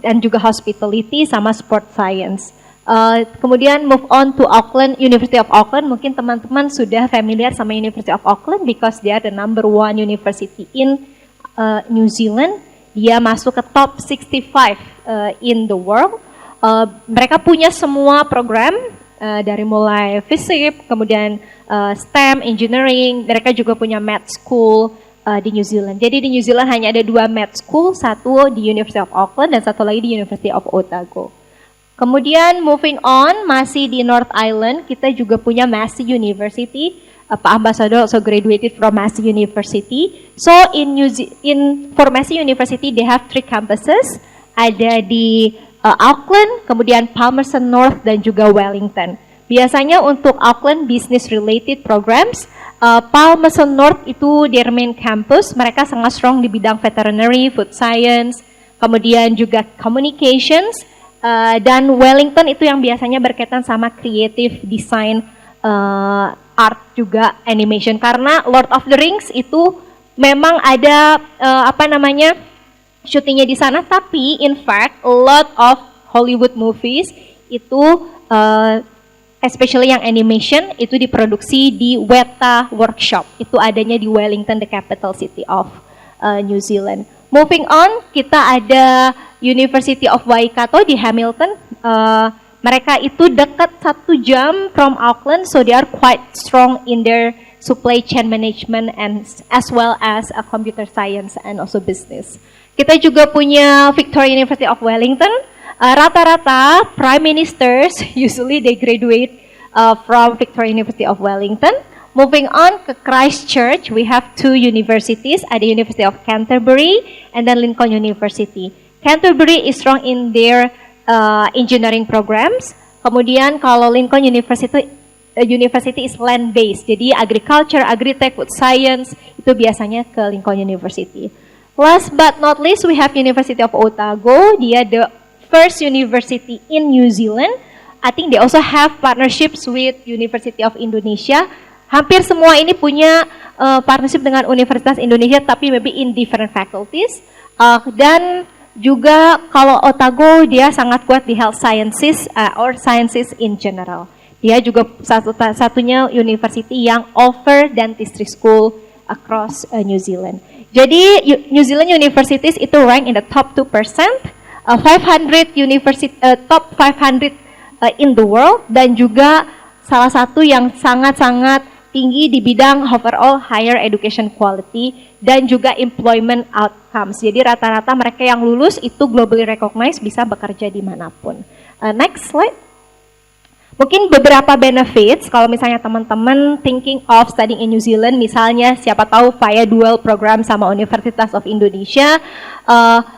dan juga hospitality sama sport science. Kemudian move on to Auckland, University of Auckland. Mungkin teman-teman sudah familiar sama University of Auckland because they are the number 1 university in New Zealand. Dia masuk ke top 65 in the world. Mereka punya semua program dari mulai FISIP, kemudian STEM, engineering. Mereka juga punya math school di New Zealand. Jadi di New Zealand hanya ada 2 math school, satu di University of Auckland dan satu lagi di University of Otago. Kemudian moving on, masih di North Island, kita juga punya Massey University. Pak Ambassador also graduated from Massey University. So for Massey University, they have 3 campuses. Ada di Auckland, kemudian Palmerston North dan juga Wellington. Biasanya untuk Auckland business related programs, Palmerston North itu their main campus. Mereka sangat strong di bidang veterinary, food science, kemudian juga communications. Dan Wellington itu yang biasanya berkaitan sama creative design, art juga animation. Karena Lord of the Rings itu memang ada syutingnya di sana. Tapi in fact a lot of Hollywood movies itu especially yang animation itu diproduksi di Weta Workshop. Itu adanya di Wellington, the capital city of New Zealand. Moving on, kita ada University of Waikato di Hamilton. Mereka itu dekat 1 jam from Auckland, so they are quite strong in their supply chain management and as well as computer science and also business. Kita juga punya Victoria University of Wellington. Rata-rata prime ministers usually they graduate from Victoria University of Wellington. Moving on ke Christchurch, we have 2 universities, ada University of Canterbury and then Lincoln University. Canterbury is strong in their engineering programs. Kemudian kalau Lincoln University is land-based, jadi agriculture, agritech, food science, itu biasanya ke Lincoln University. Last but not least, we have University of Otago. Dia the first university in New Zealand. I think they also have partnerships with University of Indonesia. Hampir semua ini punya partnership dengan Universitas Indonesia, tapi maybe in different faculties. Dan juga kalau Otago dia sangat kuat di health sciences or sciences in general. Dia juga satunya university yang offer dentistry school across New Zealand. Jadi New Zealand universities itu rank in the top 2%, 500 university top 500 in the world, dan juga salah satu yang sangat-sangat tinggi di bidang overall higher education quality dan juga employment outcomes. Jadi rata-rata mereka yang lulus itu globally recognized, bisa bekerja dimanapun. Next slide. Mungkin beberapa benefits kalau misalnya teman-teman thinking of studying in New Zealand, misalnya siapa tahu via dual program sama Universitas of Indonesia,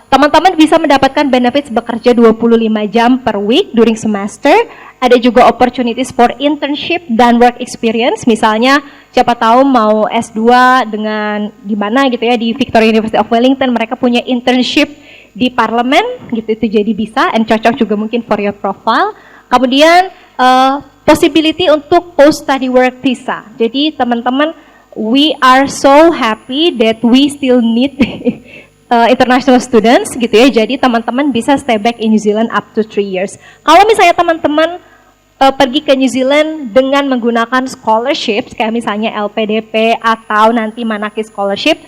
teman-teman bisa mendapatkan benefits bekerja 25 jam per week during semester. Ada juga opportunities for internship dan work experience, misalnya siapa tahu mau S2 dengan di mana gitu ya, di Victoria University of Wellington mereka punya internship di parlemen gitu, itu jadi bisa and cocok juga mungkin for your profile. Kemudian possibility untuk post-study work visa. Jadi teman-teman, we are so happy that we still need international students gitu ya. Jadi teman-teman bisa stay back in New Zealand up to 3 years. Kalau misalnya teman-teman pergi ke New Zealand dengan menggunakan scholarships, kayak misalnya LPDP atau nanti Manaki Scholarship,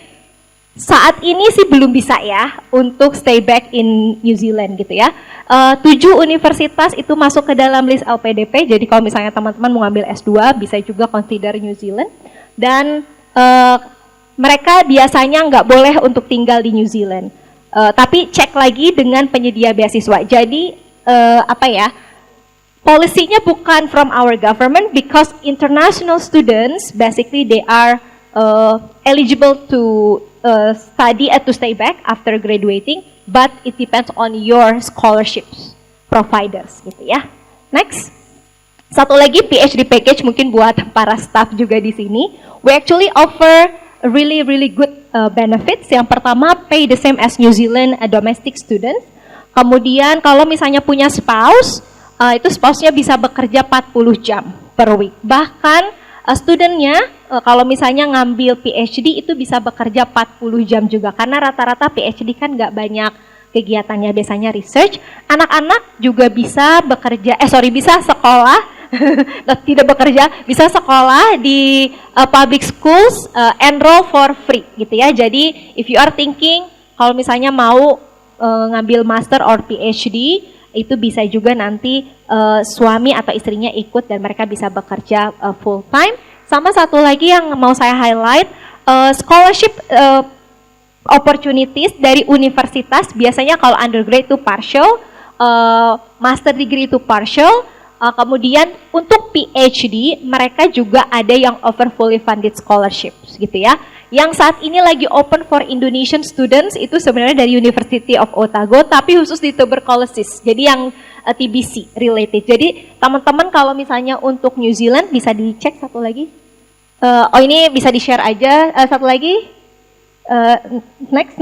saat ini sih belum bisa ya untuk stay back in New Zealand gitu ya. 7 universitas itu masuk ke dalam list LPDP, jadi kalau misalnya teman-teman mau ngambil S2 bisa juga consider New Zealand. Dan mereka biasanya nggak boleh untuk tinggal di New Zealand. Tapi cek lagi dengan penyedia beasiswa. Jadi polisinya bukan from our government, because international students basically they are eligible to study and to stay back after graduating, but it depends on your scholarships providers gitu ya. Next, satu lagi PhD package mungkin buat para staff juga di sini. We actually offer really good benefits. Yang pertama, pay the same as New Zealand domestic students. Kemudian kalau misalnya punya spouse, itu spouse-nya bisa bekerja 40 jam per week. Bahkan studentnya kalau misalnya ngambil PhD itu bisa bekerja 40 jam juga, karena rata-rata PhD kan nggak banyak kegiatannya, biasanya research. Anak-anak juga bisa bekerja, bisa sekolah, tidak bekerja, bisa sekolah di public schools, enroll for free gitu ya. Jadi if you are thinking kalau misalnya mau ngambil master or PhD, itu bisa juga nanti suami atau istrinya ikut dan mereka bisa bekerja full time. Sama satu lagi yang mau saya highlight, scholarship opportunities dari universitas. Biasanya kalau undergrad itu partial, master degree itu partial, kemudian untuk PhD mereka juga ada yang offer fully funded scholarships gitu ya. Yang saat ini lagi open for Indonesian students itu sebenarnya dari University of Otago, tapi khusus di tuberculosis, jadi yang TBC related. Jadi teman-teman kalau misalnya untuk New Zealand bisa dicek satu lagi. Ini bisa di-share aja. Satu lagi. Next.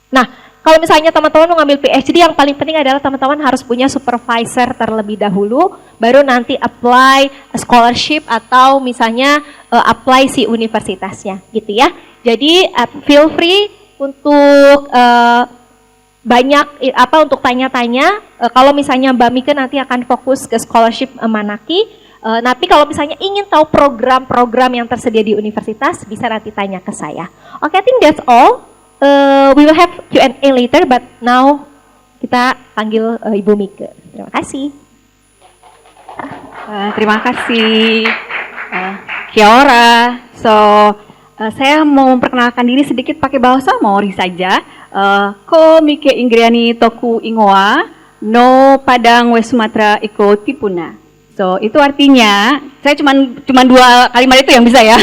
Nah, kalau misalnya teman-teman mau ngambil PhD, yang paling penting adalah teman-teman harus punya supervisor terlebih dahulu, baru nanti apply scholarship atau misalnya apply si universitasnya, gitu ya. Jadi feel free untuk untuk tanya-tanya. Kalau misalnya Mbak Mika nanti akan fokus ke scholarship Manaki. Nanti kalau misalnya ingin tahu program-program yang tersedia di universitas, bisa nanti tanya ke saya. Oke, I think that's all. We will have Q&A later, but now kita panggil Ibu Mika. Terima kasih. Terima kasih, Kia ora. Saya mau memperkenalkan diri sedikit pakai bahasa Maori saja. Ko Mika Inggriani Toku Ingoa, no Padang West Sumatra Iko Tipuna. Itu artinya, saya cuma 2 kalimat itu yang bisa ya.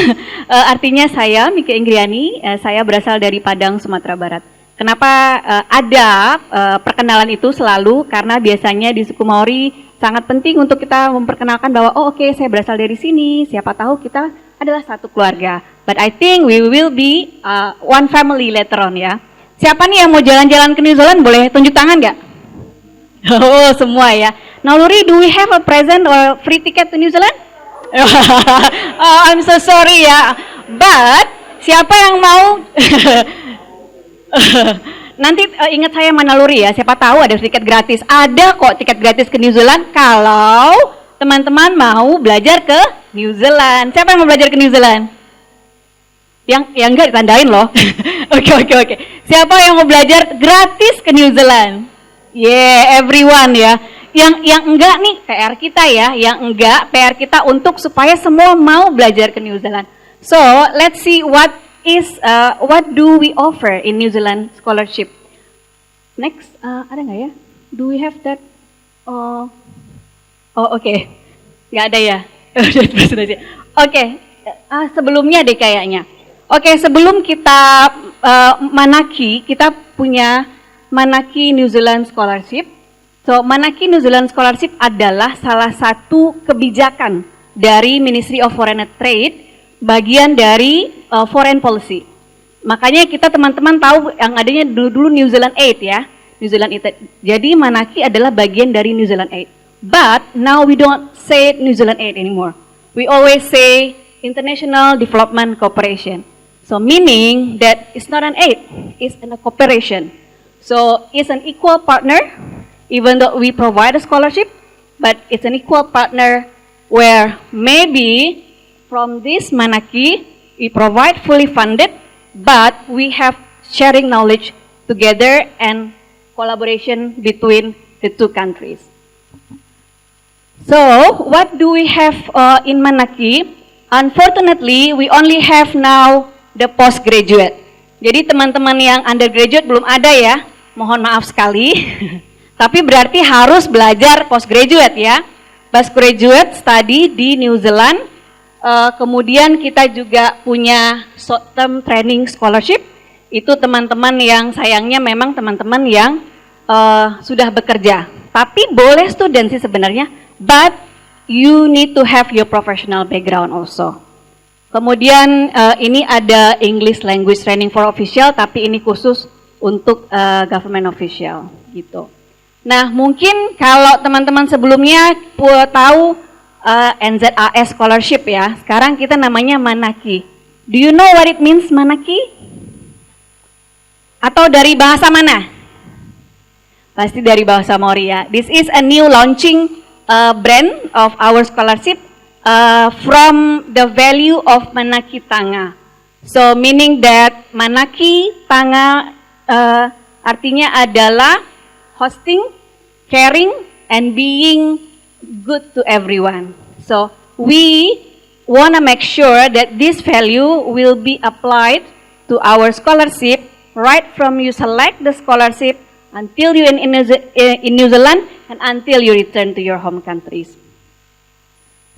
Artinya saya, Mika Inggriani, saya berasal dari Padang, Sumatera Barat. Kenapa ada perkenalan itu selalu? Karena biasanya di suku Maori sangat penting untuk kita memperkenalkan bahwa, saya berasal dari sini, siapa tahu kita adalah satu keluarga. But I think we will be one family later on ya. Siapa nih yang mau jalan-jalan ke New Zealand, boleh tunjuk tangan nggak? Oh, semua ya. Now, Luri, do we have a present or free ticket to New Zealand? Oh, I'm so sorry ya. But, siapa yang mau? Nanti ingat saya mana Luri ya, siapa tahu ada tiket gratis. Ada kok tiket gratis ke New Zealand kalau teman-teman mau belajar ke New Zealand. Siapa yang mau belajar ke New Zealand? Yang enggak ditandain loh. Oke. Siapa yang mau belajar gratis ke New Zealand? Yeah, everyone ya. Yang enggak nih PR kita ya, yang enggak PR kita untuk supaya semua mau belajar ke New Zealand. So, let's see what do we offer in New Zealand scholarship. Next, ada nggak ya? Do we have that? Oh oke, nggak ada ya. Oke, sebelumnya deh kayaknya. Oke, sebelum kita Manaki, kita punya Manaki New Zealand Scholarship. So, Manaki New Zealand Scholarship adalah salah satu kebijakan dari Ministry of Foreign Trade, bagian dari foreign policy. Makanya kita teman-teman tahu yang adanya dulu New Zealand Aid ya. New Zealand Aid. Jadi Manaki adalah bagian dari New Zealand Aid. But now we don't say New Zealand Aid anymore. We always say International Development Cooperation. So meaning that it's not an aid, it's a cooperation. So it's an equal partner, even though we provide a scholarship, but it's an equal partner where maybe from this Manaki, we provide fully funded, but we have sharing knowledge together and collaboration between the two countries. So, what do we have in Manaki? Unfortunately, we only have now the postgraduate. Jadi teman-teman yang undergraduate belum ada ya, mohon maaf sekali. Tapi berarti harus belajar postgraduate ya. Postgraduate study di New Zealand. Kemudian kita juga punya short term training scholarship. Itu teman-teman yang sayangnya memang teman-teman yang sudah bekerja. Tapi boleh student sih sebenarnya, but you need to have your professional background also. Kemudian ini ada English Language Training for Official, tapi ini khusus untuk government official gitu. Nah mungkin kalau teman-teman sebelumnya tahu NZAS Scholarship ya, sekarang kita namanya Manaki. Do you know what it means Manaki? Atau dari bahasa mana? Pasti dari bahasa Maori ya. This is a new launching brand of our scholarship from the value of Manaki Tanga. So meaning that Manaki Tanga artinya adalah hosting, caring, and being good to everyone. So we want to make sure that this value will be applied to our scholarship right from you select the scholarship until you in New Zealand and until you return to your home countries.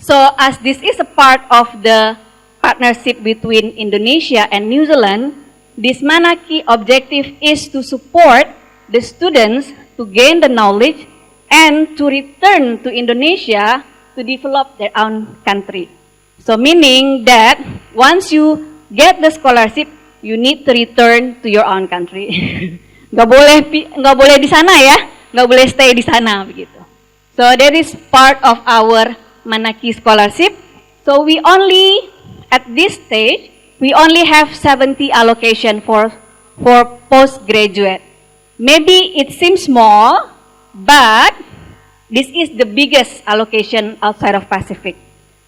So as this is a part of the partnership between Indonesia and New Zealand, this Manaki objective is to support the students to gain the knowledge and to return to Indonesia to develop their own country. So meaning that once you get the scholarship, you need to return to your own country. Nggak boleh di sana ya, nggak boleh stay di sana begitu. So that is part of our Manaki scholarship. So we only at this stage we only have 70 allocation for postgraduate. Maybe it seems small, but this is the biggest allocation outside of Pacific.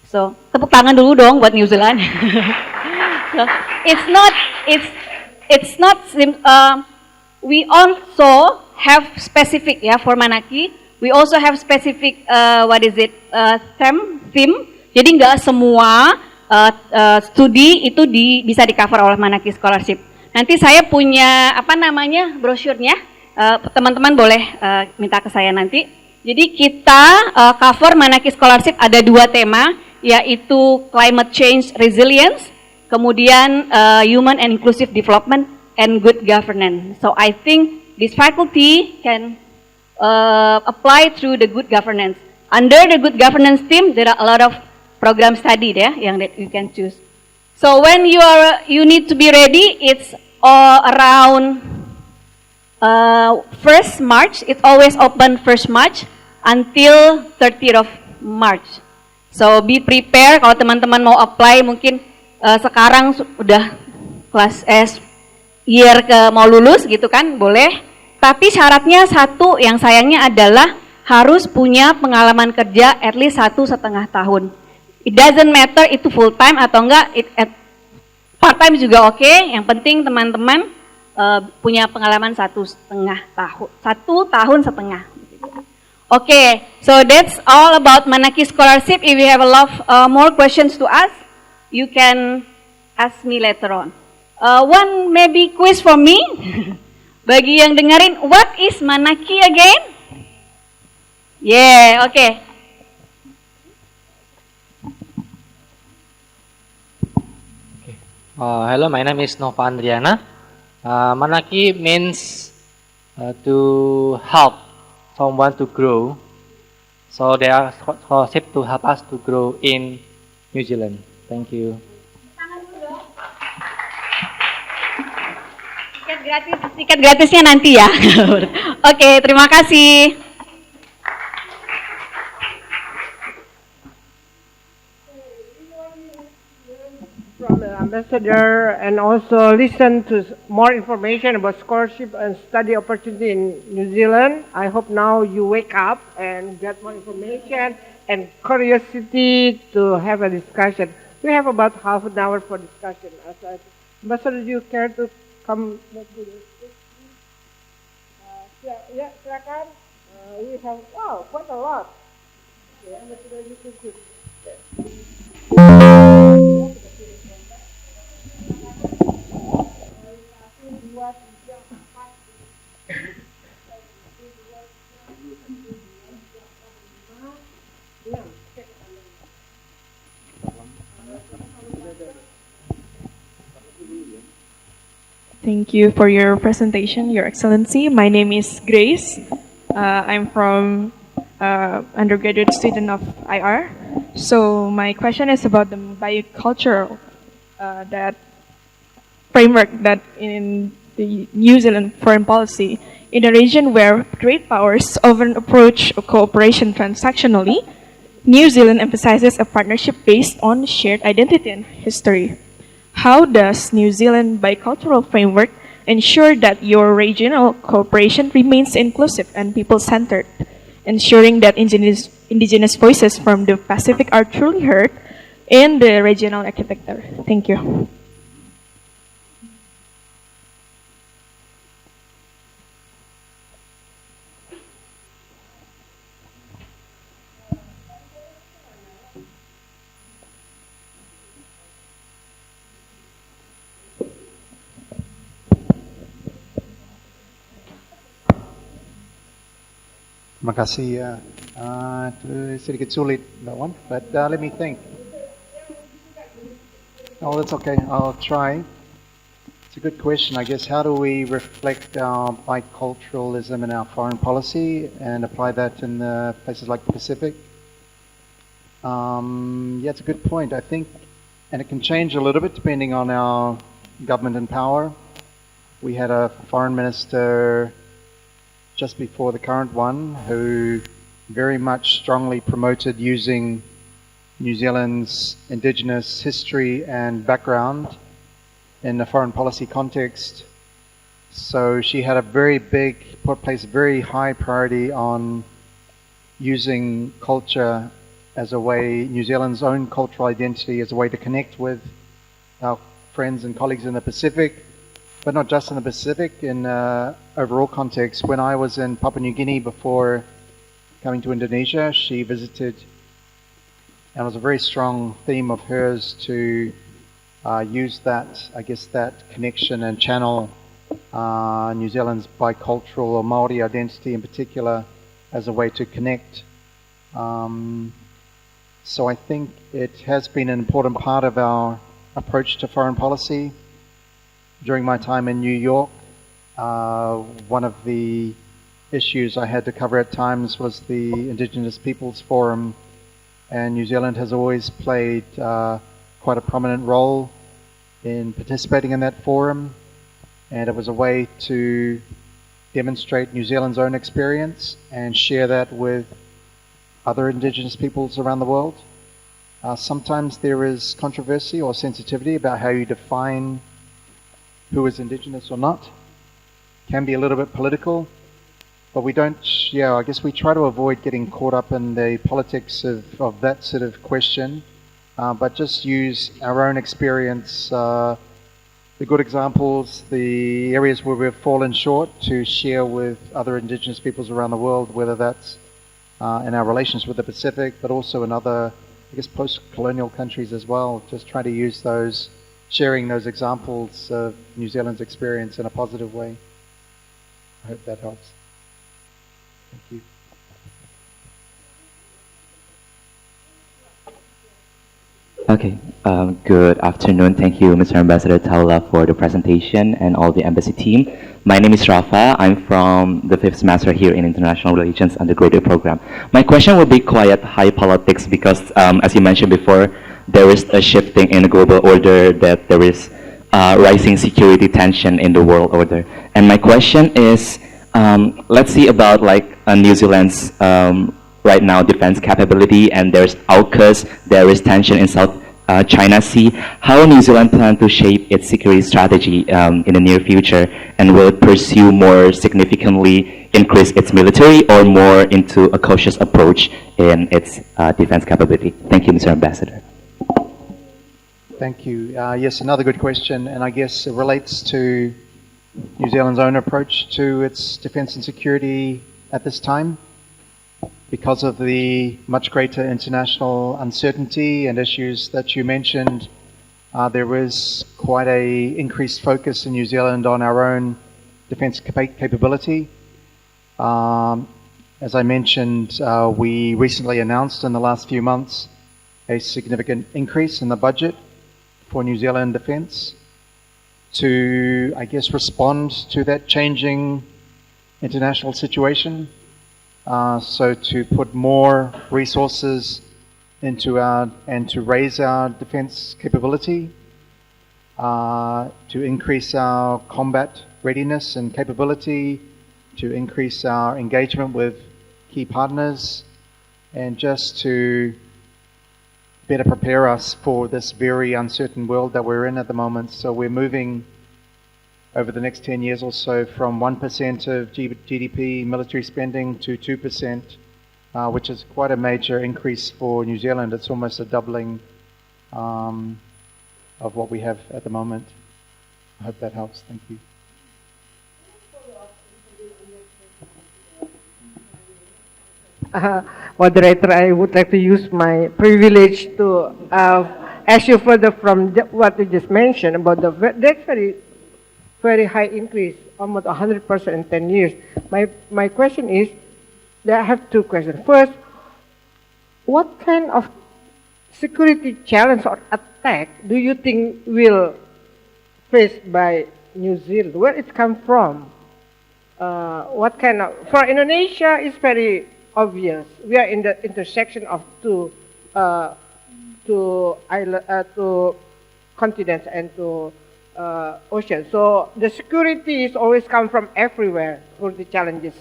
So tepuk tangan dulu dong buat New Zealand. So it's not. We also have specific ya for Manaki. We also have specific theme. Jadi nggak semua studi itu bisa di cover oleh Manaki Scholarship. Nanti saya punya brosurnya. Teman-teman boleh minta ke saya nanti. Jadi kita cover Manaki Scholarship ada 2 tema, yaitu climate change resilience, kemudian human and inclusive development and good governance. So I think this faculty can apply through the good governance. Under the good governance team, there are a lot of program study there yang that you can choose. So when you need to be ready, it's around 1st March. It's always open 1st March until 30th of March. So be prepared kalau teman-teman mau apply mungkin sekarang sudah kelas S year mau lulus gitu kan, boleh. Tapi syaratnya satu yang sayangnya adalah harus punya pengalaman kerja at least 1,5 tahun. It doesn't matter itu full time atau enggak, part time juga oke. Yang penting teman-teman punya pengalaman 1,5 tahun, 1,5 tahun. Okay, so that's all about Manaki Scholarship. If you have a lot more questions to ask, you can ask me later on. One maybe quiz for me. Bagi yang dengerin, what is Manaki again? Yeah, okay. Hello, my name is Nova Andriana. Manaki means to help someone to grow. So they are scholarship to help us to grow in New Zealand. Thank you. Tiket gratisnya nanti ya. Oke, terima kasih. From the ambassador and also listen to more information about scholarship and study opportunity in New Zealand. I hope now you wake up and get more information and curiosity to have a discussion. We have about half an hour for discussion. Ambassador, do you care to come back to the stage? Yeah, silakan. We have, wow, quite a lot. Okay, Ambassador, you can. Thank you for your presentation, Your Excellency. My name is Grace. I'm from undergraduate student of IR. So my question is about the bicultural that framework that in the New Zealand foreign policy in a region where great powers often approach cooperation transactionally. New Zealand emphasizes a partnership based on shared identity and history. How does New Zealand bicultural framework ensure that your regional cooperation remains inclusive and people-centered, ensuring that indigenous voices from the Pacific are truly heard in the regional architecture? Thank you. Terima kasih. Sedikit sulit that one, but let me think. Oh, that's okay. I'll try. It's a good question. I guess how do we reflect our biculturalism in our foreign policy and apply that in places like the Pacific? Yeah, it's a good point. I think, and it can change a little bit depending on our government in power. We had a foreign minister just before the current one, who very much strongly promoted using New Zealand's indigenous history and background in a foreign policy context. So she had a very big, placed a very high priority on using culture as a way, New Zealand's own cultural identity as a way to connect with our friends and colleagues in the Pacific, but not just in the Pacific, in overall context. When I was in Papua New Guinea before coming to Indonesia, she visited, and it was a very strong theme of hers to use that, I guess, that connection and channel New Zealand's bicultural or Māori identity in particular as a way to connect. So I think it has been an important part of our approach to foreign policy. During my time in New York, one of the issues I had to cover at times was the Indigenous Peoples Forum, and New Zealand has always played quite a prominent role in participating in that forum, and it was a way to demonstrate New Zealand's own experience and share that with other Indigenous peoples around the world. Sometimes there is controversy or sensitivity about how you define who is Indigenous or not. Can be a little bit political, but we don't, I guess we try to avoid getting caught up in the politics of that sort of question, but just use our own experience, the good examples, the areas where we've fallen short, to share with other Indigenous peoples around the world, whether that's in our relations with the Pacific, but also in other, I guess, post-colonial countries as well. Just try to use those, sharing those examples of New Zealand's experience in a positive way. I hope that helps. Thank you. Okay. Good afternoon. Thank you, Mr. Ambassador Taula, for the presentation and all the embassy team. My name is Rafa. I'm from the fifth semester here in International Relations undergraduate program. My question will be quite high politics because, as you mentioned before, there is a shifting in the global order, that there is rising security tension in the world order. And my question is, let's see about like New Zealand's right now defense capability, and there's AUKUS, there is tension in South China Sea. How New Zealand plan to shape its security strategy in the near future, and will it pursue more significantly increase its military or more into a cautious approach in its defense capability? Thank you, Mr. Ambassador. Thank you. Yes, another good question, and I guess it relates to New Zealand's own approach to its defence and security at this time. Because of the much greater international uncertainty and issues that you mentioned, there is quite a increased focus in New Zealand on our own defence capability. As I mentioned, we recently announced in the last few months a significant increase in the budget for New Zealand defence to, I guess, respond to that changing international situation. So to put more resources into and to raise our defense capability, to increase our combat readiness and capability, to increase our engagement with key partners, and just to better prepare us for this very uncertain world that we're in at the moment. So we're moving over the next 10 years or so from 1% of GDP military spending to 2%, which is quite a major increase for New Zealand. It's almost a doubling of what we have at the moment. I hope that helps. Thank you. Moderator, I would like to use my privilege to ask you further from what you just mentioned about that's very high increase, almost 100% in 10 years. My question is, I have two questions. First, what kind of security challenge or attack do you think will faced by New Zealand? Where it come from? What kind of, for Indonesia, it's very obvious. We are in the intersection of two continents and two ocean. So the security is always come from everywhere for the challenges.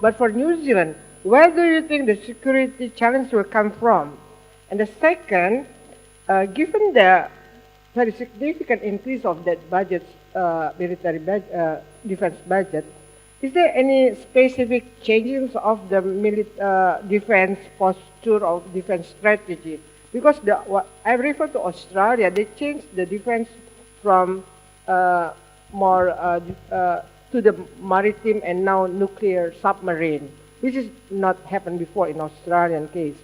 But for New Zealand, where do you think the security challenge will come from? And the second, given the very significant increase of that budget, military defense budget, is there any specific changes of the defense posture or defense strategy? Because I refer to Australia, they changed the defense from more to the maritime and now nuclear submarine, which is not happened before in Australian case.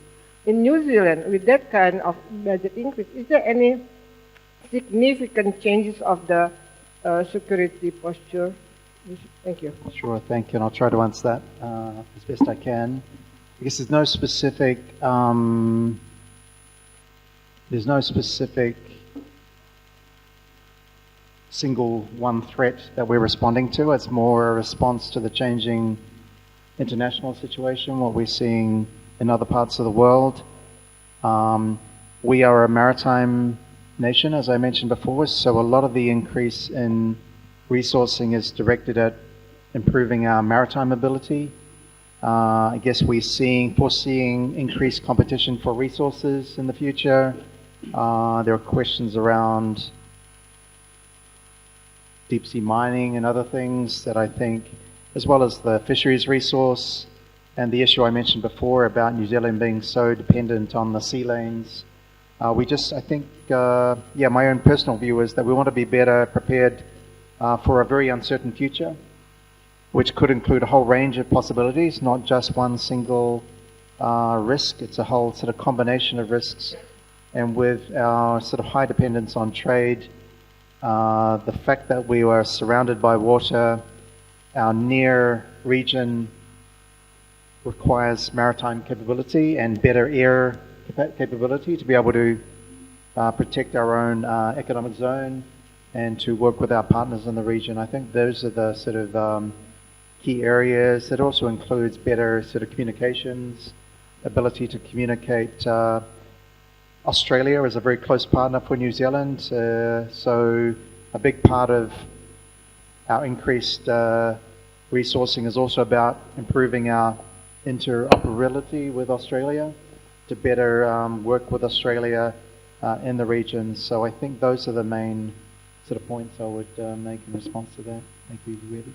In New Zealand, with that kind of budget increase, is there any significant changes of the security posture? Thank you. Sure, thank you, and I'll try to answer that as best I can. I guess there's no specific single one threat that we're responding to. It's more a response to the changing international situation, what we're seeing in other parts of the world. We are a maritime nation, as I mentioned before, so a lot of the increase in resourcing is directed at improving our maritime ability. I guess we're foreseeing increased competition for resources in the future. There are questions around deep sea mining and other things that I think, as well as the fisheries resource and the issue I mentioned before about New Zealand being so dependent on the sea lanes. I think, my own personal view is that we want to be better prepared for a very uncertain future, which could include a whole range of possibilities, not just one single risk. It's a whole sort of combination of risks. And with our sort of high dependence on trade, the fact that we were surrounded by water, our near region requires maritime capability and better air capability to be able to protect our own economic zone, and to work with our partners in the region. I think those are the sort of key areas. It also includes better sort of communications, ability to communicate. Australia is a very close partner for New Zealand, so a big part of our increased resourcing is also about improving our interoperability with Australia to better work with Australia in the region. So I think those are the main sort of points I would make in response to that. Thank you, Webby.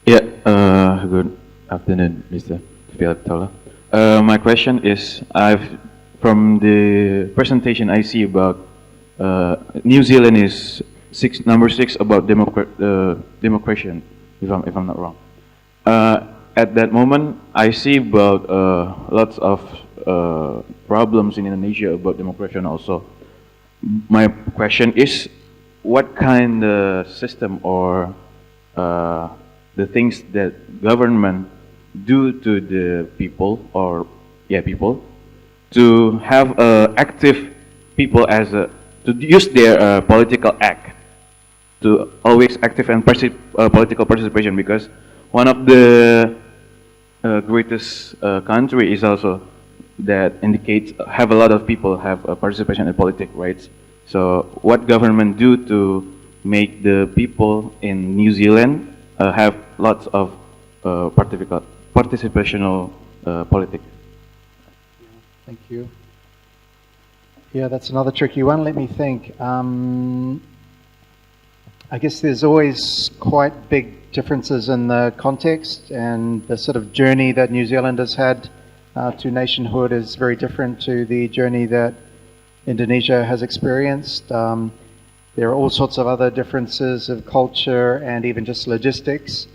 Yeah, good afternoon, Mr. Phillip Taula. My question is, from the presentation I see about New Zealand is number 6 about democracy, if I'm not wrong. At that moment, I see about lots of problems in Indonesia about democracy also. My question is, what kind of system or the things that government do to the people people to have active people to use their political act to always active and political participation, because one of the greatest country is also that indicates have a lot of people have participation in politics, right? So what government do to make the people in New Zealand have lots of participational politics? Thank you. Yeah, that's another tricky one. Let me think. I guess there's always quite big differences in the context, and the sort of journey that New Zealand has had to nationhood is very different to the journey that Indonesia has experienced. There are all sorts of other differences of culture and even just logistics.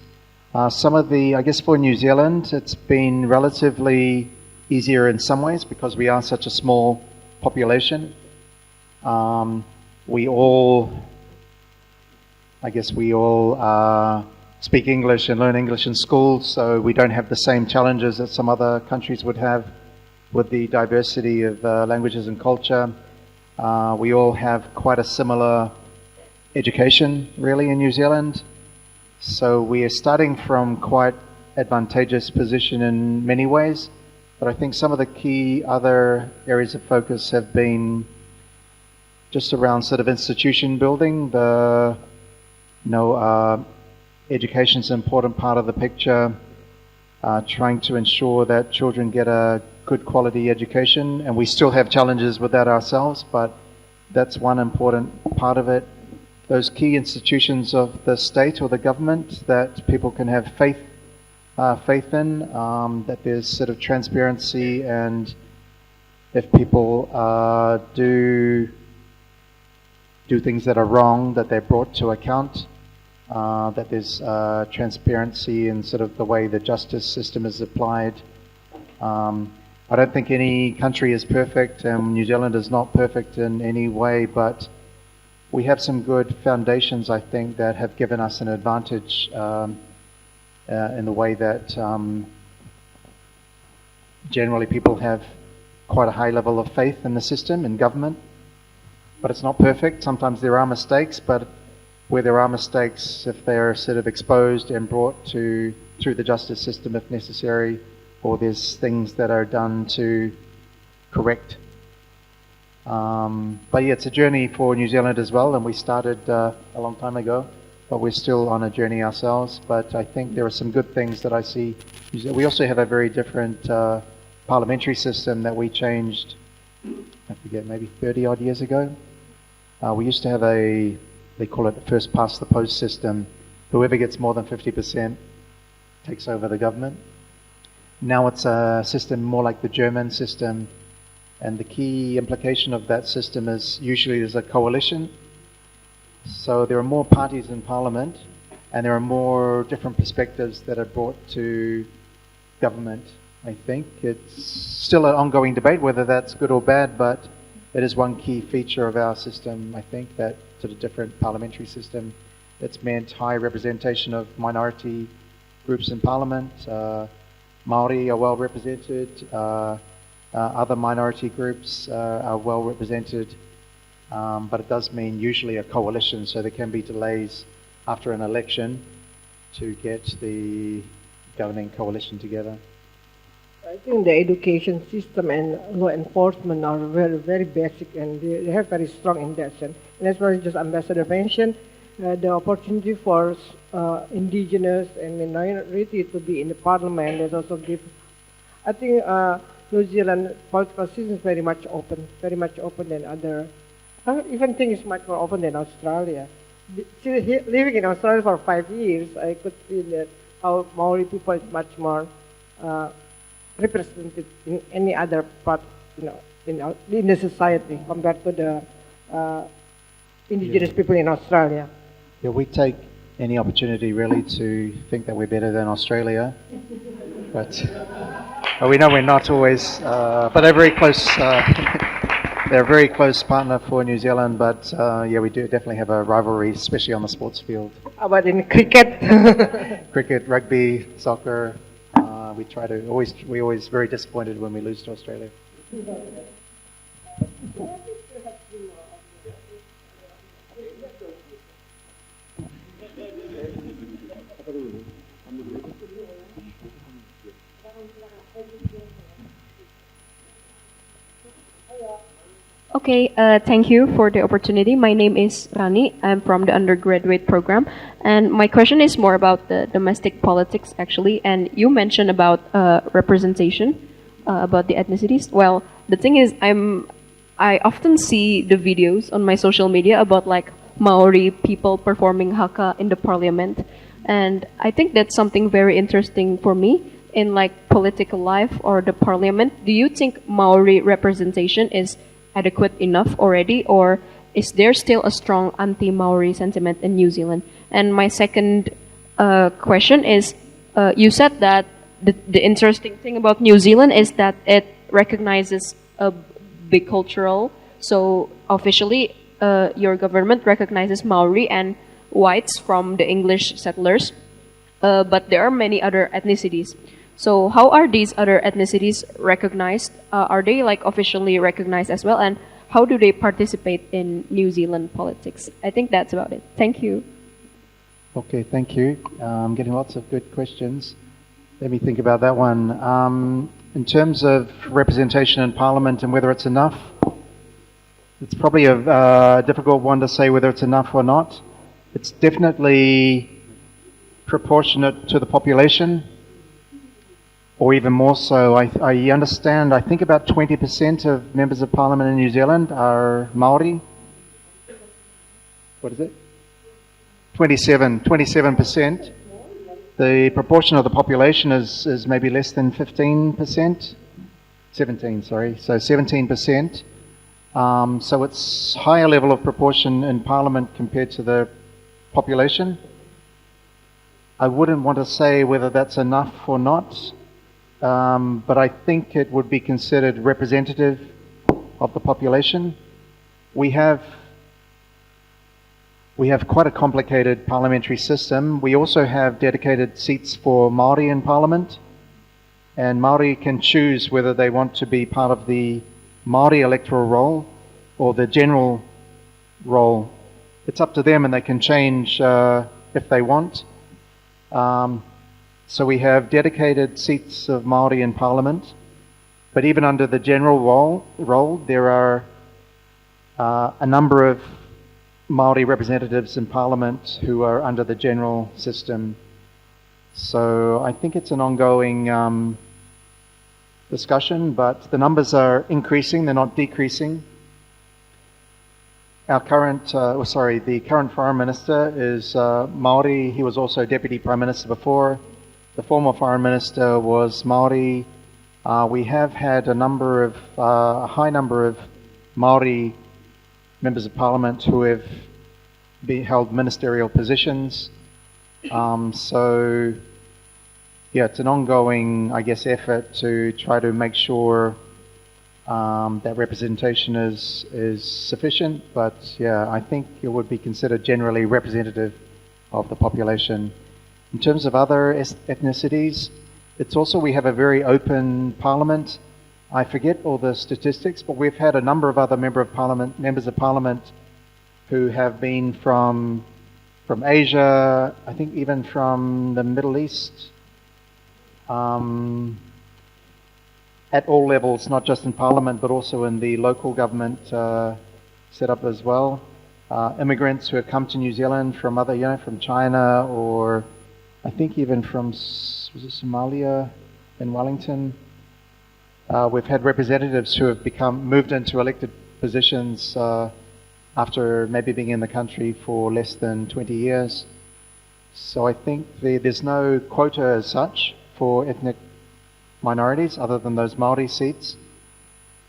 Some of I guess for New Zealand, it's been relatively easier in some ways because we are such a small population. We all speak English and learn English in school, so we don't have the same challenges that some other countries would have with the diversity of languages and culture. We all have quite a similar education, really, in New Zealand. So we are starting from quite advantageous position in many ways. But I think some of the key other areas of focus have been just around sort of institution building. Education is an important part of the picture. Trying to ensure that children get a good quality education, and we still have challenges with that ourselves, but that's one important part of it. Those key institutions of the state or the government that people can have faith in, that there's sort of transparency, and if people do things that are wrong, that they're brought to account, that there's transparency in sort of the way the justice system is applied. I don't think any country is perfect, and New Zealand is not perfect in any way, but we have some good foundations, I think, that have given us an advantage in the way that generally people have quite a high level of faith in the system, in government. But it's not perfect. Sometimes there are mistakes, but where there are mistakes, if they're sort of exposed and brought through the justice system if necessary, or there's things that are done to correct. But yeah, it's a journey for New Zealand as well, and we started a long time ago, but we're still on a journey ourselves. But I think there are some good things that I see. We also have a very different parliamentary system that we changed, I forget, maybe 30 odd years ago. We used to have they call it the first past the post system. Whoever gets more than 50% takes over the government. Now it's a system more like the German system, and the key implication of that system is usually there's a coalition. So there are more parties in parliament, and there are more different perspectives that are brought to government, I think. It's still an ongoing debate whether that's good or bad, but it is one key feature of our system, I think, that sort of different parliamentary system. It's meant high representation of minority groups in parliament. Maori are well represented. Other minority groups are well represented, but it does mean usually a coalition, so there can be delays after an election to get the governing coalition together. I think the education system and law enforcement are very, very basic, and they have very strong in that sense. And as well as just Ambassador mentioned, the opportunity for indigenous and minority to be in the parliament is also give. I think New Zealand political system is very much open than other. I even think it's much more open than Australia. Living in Australia for 5 years, I could feel that how Maori people is much more represented in any other part, in the society compared to the indigenous people in Australia. Yeah, we take any opportunity really to think that we're better than Australia, but we know we're not always. But they're very close. They're a very close partner for New Zealand. But yeah, we do definitely have a rivalry, especially on the sports field. How about in cricket? Cricket, rugby, soccer. We're always very disappointed when we lose to Australia. Okay, thank you for the opportunity. My name is Rani. I'm from the undergraduate program. And my question is more about the domestic politics, actually. And you mentioned about representation, about the ethnicities. Well, the thing is, I often see the videos on my social media about like Maori people performing haka in the parliament. And I think that's something very interesting for me in like political life or the parliament. Do you think Maori representation is adequate enough already, or is there still a strong anti-Maori sentiment in New Zealand? And my second question is, you said that the interesting thing about New Zealand is that it recognizes a bicultural, so officially your government recognizes Maori and whites from the English settlers, but there are many other ethnicities. So how are these other ethnicities recognized? Are they like officially recognized as well? And how do they participate in New Zealand politics? I think that's about it. Thank you. Okay, thank you. I'm getting lots of good questions. Let me think about that one. In terms of representation in Parliament and whether it's enough, it's probably a difficult one to say whether it's enough or not. It's definitely proportionate to the population, or even more so. I understand, I think about 20% of members of Parliament in New Zealand are Maori. What is it? 27%. The proportion of the population is maybe less than 15%. 17, sorry. So 17%. So it's higher level of proportion in Parliament compared to the population. I wouldn't want to say whether that's enough or not. But I think it would be considered representative of the population. We have quite a complicated parliamentary system. We also have dedicated seats for Māori in Parliament, and Māori can choose whether they want to be part of the Māori electoral roll or the general roll. It's up to them, and they can change if they want. So we have dedicated seats of Māori in Parliament, but even under the general roll, there are a number of Māori representatives in Parliament who are under the general system. So I think it's an ongoing discussion, but the numbers are increasing, they're not decreasing. Our current, the current Foreign Minister is Māori. He was also Deputy Prime Minister before. The former Foreign Minister was Māori. We have had a high number of Māori members of Parliament who have held ministerial positions. So, yeah, it's an ongoing, I guess, effort to try to make sure that representation is sufficient. But, yeah, I think it would be considered generally representative of the population. In terms of other ethnicities, it's also, we have a very open Parliament. I forget all the statistics, but we've had a number of other members of parliament who have been from Asia, I think even from the Middle East, at all levels, not just in parliament, but also in the local government setup as well. Immigrants who have come to New Zealand from other, from China, or I think even from, was it Somalia in Wellington? We've had representatives who have moved into elected positions after maybe being in the country for less than 20 years. So I think there's no quota as such for ethnic minorities other than those Māori seats.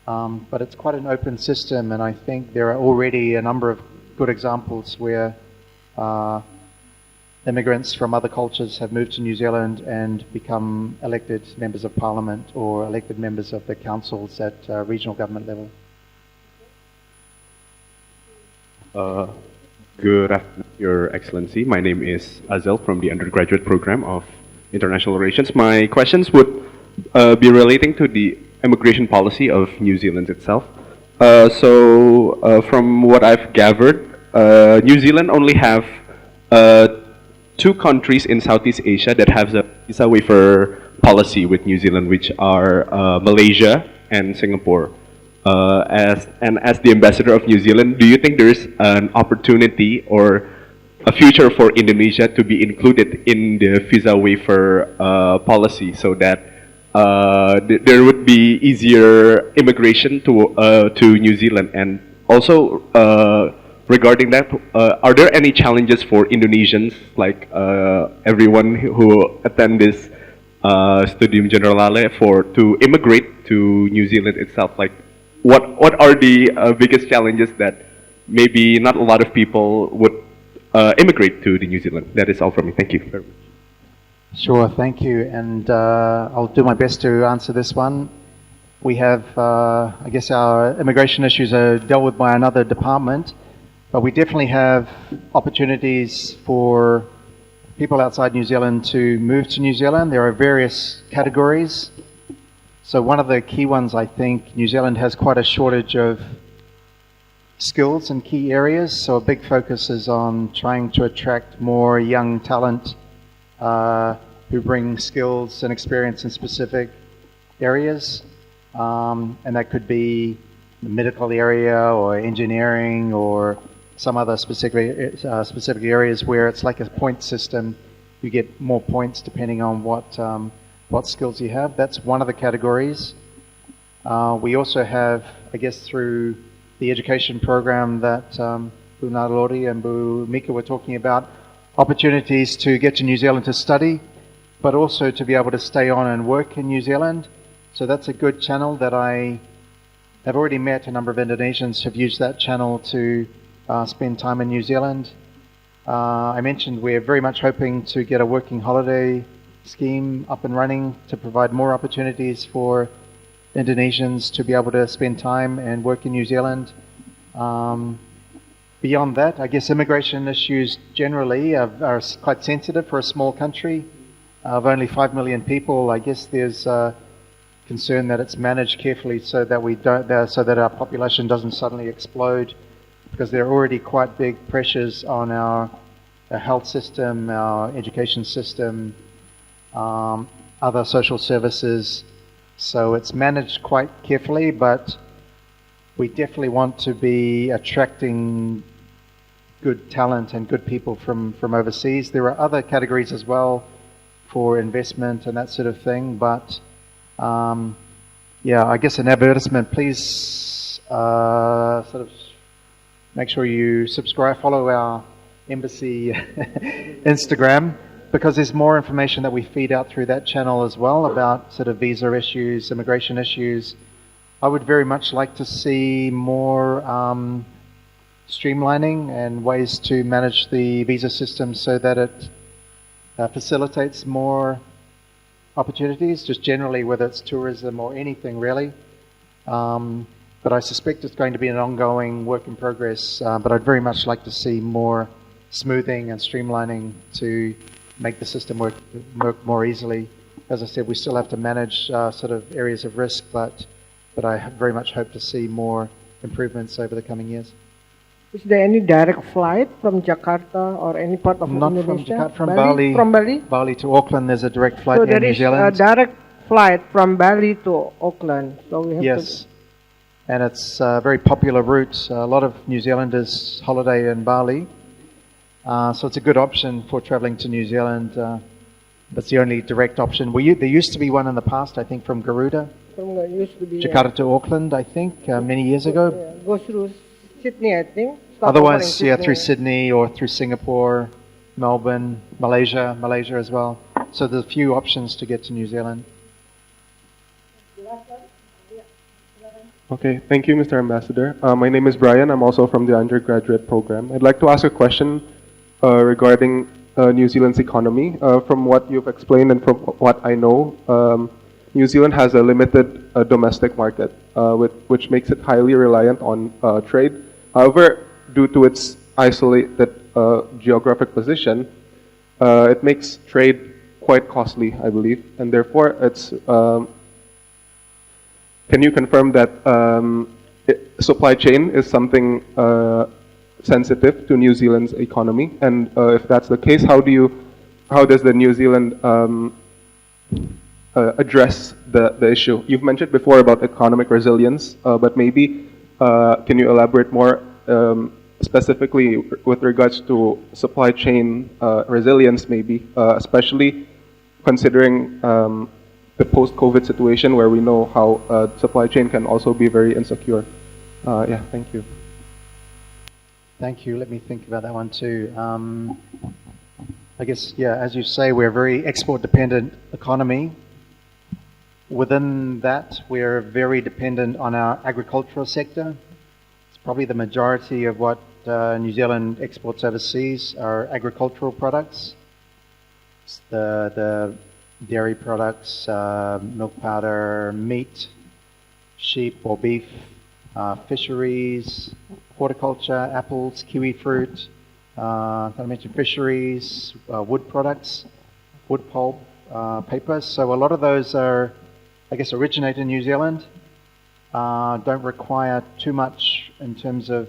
But it's quite an open system, and I think there are already a number of good examples where immigrants from other cultures have moved to New Zealand and become elected members of parliament or elected members of the councils at regional government level. Good afternoon, Your Excellency. My name is Azel from the undergraduate program of International Relations. My questions would be relating to the immigration policy of New Zealand itself. From what I've gathered, New Zealand only have 2 countries in Southeast Asia that have a visa waiver policy with New Zealand, which are Malaysia and Singapore. As the ambassador of New Zealand, do you think there is an opportunity or a future for Indonesia to be included in the visa waiver policy so that there would be easier immigration to New Zealand? And also, regarding that, are there any challenges for Indonesians, like everyone who attend this Studium Generale, to immigrate to New Zealand itself? Like, what are the biggest challenges that maybe not a lot of people would immigrate to the New Zealand? That is all from me. Thank you very much. Sure, thank you, and I'll do my best to answer this one. We have, I guess our immigration issues are dealt with by another department, but we definitely have opportunities for people outside New Zealand to move to New Zealand. There are various categories. So one of the key ones, I think, New Zealand has quite a shortage of skills in key areas, so a big focus is on trying to attract more young talent who bring skills and experience in specific areas, and that could be the medical area or engineering or some other specific areas where it's like a point system. You get more points depending on what skills you have. That's one of the categories. We also have, I guess, through the education program that Bu Narlori and Bu Mika were talking about, opportunities to get to New Zealand to study, but also to be able to stay on and work in New Zealand. So that's a good channel that I have already met a number of Indonesians who've used that channel to spend time in New Zealand. I mentioned we're very much hoping to get a working holiday scheme up and running to provide more opportunities for Indonesians to be able to spend time and work in New Zealand. Beyond that, I guess immigration issues generally are quite sensitive for a small country of only 5 million people. I guess there's concern that it's managed carefully so that so that our population doesn't suddenly explode, because there are already quite big pressures on our health system, our education system, other social services. So it's managed quite carefully, but we definitely want to be attracting good talent and good people from overseas. There are other categories as well for investment and that sort of thing, but yeah, I guess an advertisement, please sort of make sure you subscribe, follow our embassy Instagram, because there's more information that we feed out through that channel as well about sort of visa issues, immigration issues. I would very much like to see more streamlining and ways to manage the visa system so that it facilitates more opportunities, just generally, whether it's tourism or anything really. But I suspect it's going to be an ongoing work in progress, but I'd very much like to see more smoothing and streamlining to make the system work more easily. As I said, we still have to manage sort of areas of risk, but but I very much hope to see more improvements over the coming years. Is there any direct flight from Jakarta or any part of Not from Indonesia? Jakarta, from Bali. From Bali? Bali to Auckland, there's a direct flight So Air there New is Zealand. a direct flight from Bali to Auckland. So we have Yes, and it's a very popular route. A lot of New Zealanders holiday in Bali, so it's a good option for traveling to New Zealand. That's the only direct option. There used to be one in the past, I think, from Garuda, used to be Jakarta to Auckland, I think, many years ago. go through Sydney, I think. Stop over in Otherwise, yeah, through Sydney or through Singapore, Melbourne, Malaysia as well. So there's a few options to get to New Zealand. Okay, thank you, Mr. Ambassador. My name is Brian. I'm also from the undergraduate program. I'd like to ask a question regarding New Zealand's economy. From what you've explained and from what I know, New Zealand has a limited domestic market, which makes it highly reliant on trade. However, due to its isolated geographic position, it makes trade quite costly, I believe, and therefore it's. Can you confirm that supply chain is something sensitive to New Zealand's economy? And if that's the case, how does the New Zealand address the issue? You've mentioned before about economic resilience, but maybe can you elaborate more specifically with regards to supply chain resilience, maybe, especially considering the post-COVID situation where we know how supply chain can also be very insecure. Yeah, thank you. Thank you. Let me think about that one too. I guess, yeah, as you say, we're a very export-dependent economy. Within that, we're very dependent on our agricultural sector. It's probably the majority of what New Zealand exports overseas are agricultural products. It's the dairy products, milk powder, meat, sheep or beef, fisheries, horticulture, apples, kiwi fruit, I mentioned fisheries, wood products, wood pulp, papers. So a lot of those are, I guess, originate in New Zealand, don't require too much in terms of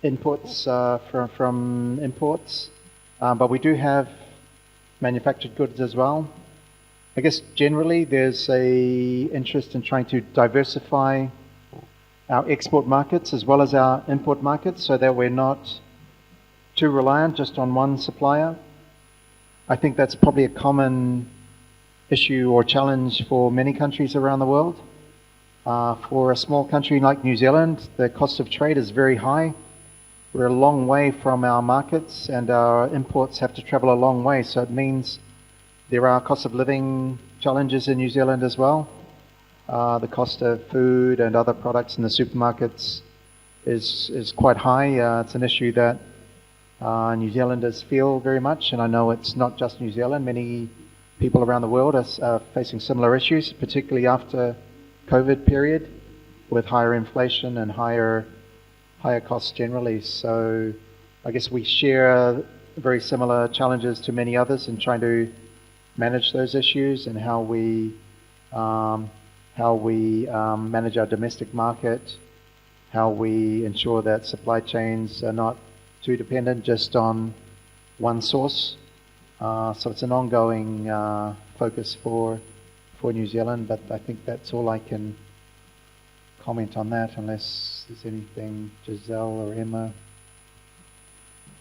inputs from imports, but we do have manufactured goods as well. I guess generally there's a interest in trying to diversify our export markets as well as our import markets so that we're not too reliant just on one supplier. I think that's probably a common issue or challenge for many countries around the world. For a small country like New Zealand, the cost of trade is very high. We're a long way from our markets and our imports have to travel a long way, so it means there are cost of living challenges in New Zealand as well. The cost of food and other products in the supermarkets is quite high. It's an issue that New Zealanders feel very much, and I know it's not just New Zealand. Many people around the world are facing similar issues, particularly after COVID period, with higher inflation and higher costs generally. So I guess we share very similar challenges to many others in trying to manage those issues and how we manage our domestic market, how we ensure that supply chains are not too dependent just on one source. So it's an ongoing focus for New Zealand, but I think that's all I can comment on that, unless there's anything, Giselle or Emma,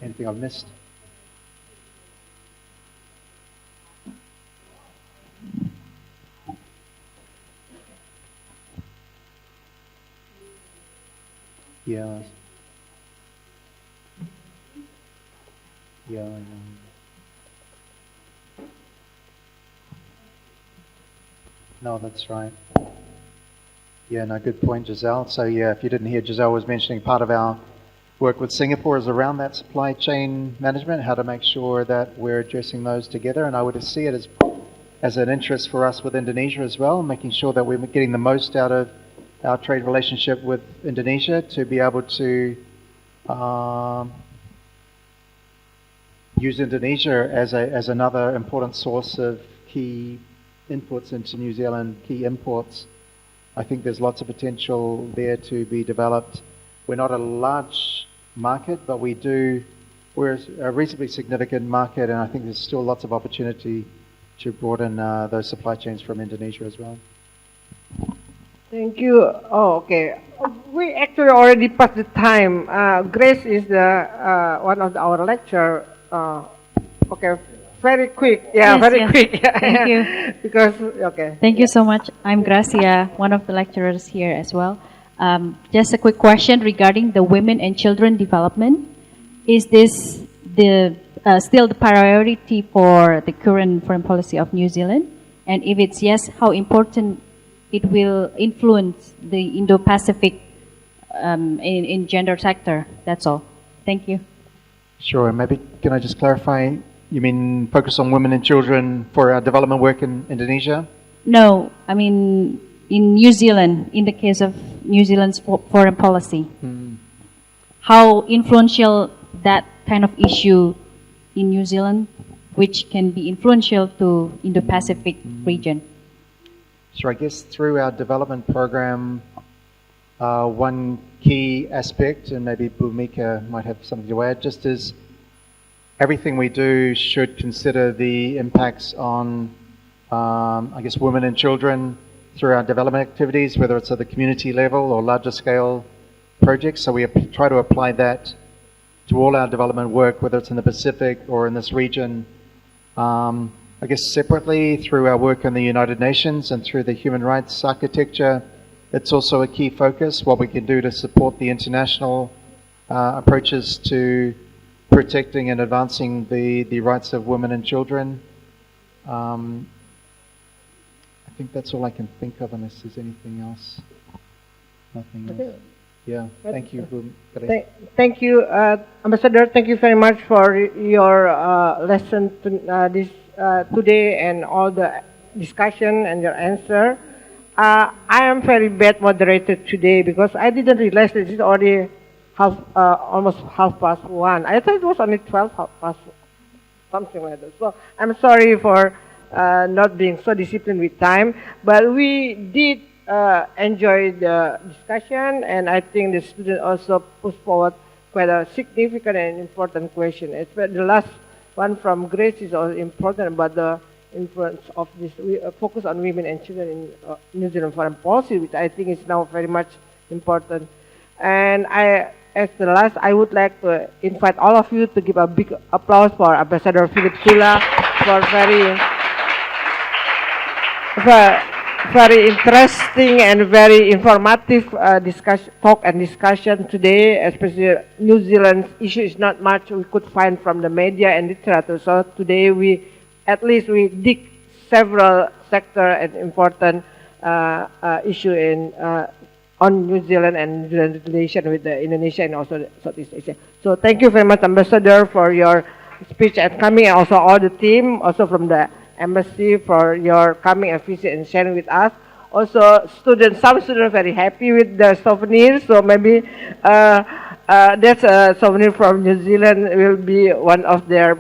anything I've missed. Yeah. Yeah, I know. No, that's right. Yeah, no, good point, Giselle. So yeah, if you didn't hear, Giselle was mentioning part of our work with Singapore is around that supply chain management, how to make sure that we're addressing those together. And I would see it as an interest for us with Indonesia as well, making sure that we're getting the most out of our trade relationship with Indonesia to be able to use Indonesia as another important source of key inputs into New Zealand, key imports I think there's lots of potential there to be developed. We're not a large market, but we're a reasonably significant market, and I think there's still lots of opportunity to broaden those supply chains from Indonesia as well. Thank you. Oh, okay. We actually already passed the time. Grace is the one of our lecturer. Okay, very quick. Yeah, Yes, very yes. quick. Thank you. Because, okay. Thank you so much. I'm Gracia, one of the lecturers here as well. Just a quick question regarding the women and children development. Is this still the priority for the current foreign policy of New Zealand? And if it's yes, how important it will influence the Indo-Pacific in gender sector? That's all. Thank you. Sure. Maybe can I just clarify? You mean focus on women and children for our development work in Indonesia? No, I mean in New Zealand, in the case of New Zealand's foreign policy. How influential that kind of issue in New Zealand, which can be influential to Indo-Pacific region? So I guess through our development program, one key aspect, and maybe Bhumika might have something to add, just is everything we do should consider the impacts on, I guess, women and children through our development activities, whether it's at the community level or larger scale projects. So we try to apply that to all our development work, whether it's in the Pacific or in this region. I guess separately through our work in the United Nations and through the human rights architecture, it's also a key focus, what we can do to support the international approaches to protecting and advancing the rights of women and children. I think that's all I can think of unless there's anything else. Nothing else. Yeah, thank you. Thank you, Ambassador. Thank you very much for your lesson today and all the discussion and your answer. I am very bad moderator today because I didn't realize that it's already almost 1:30. I thought it was only 12:30, something like that. So I'm sorry for not being so disciplined with time, but we did enjoy the discussion, and I think the student also pushed forward quite a significant and important question. The last one from Grace is also important about the influence of this. We focus on women and children in New Zealand foreign policy, which I think is now very much important. And as the last, I would like to invite all of you to give a big applause for Ambassador Phillip Taula for very interesting and very informative talk and discussion today. Especially New Zealand's issue is not much we could find from the media and literature. So today we dig several sector and important issue on New Zealand and New Zealand relation with the Indonesia and also Southeast Asia. So thank you very much, Ambassador, for your speech and coming, and also all the team, also from the embassy for your coming and visit and sharing with us. Also, some students are very happy with the souvenirs, so maybe that's a souvenir from New Zealand will be one of their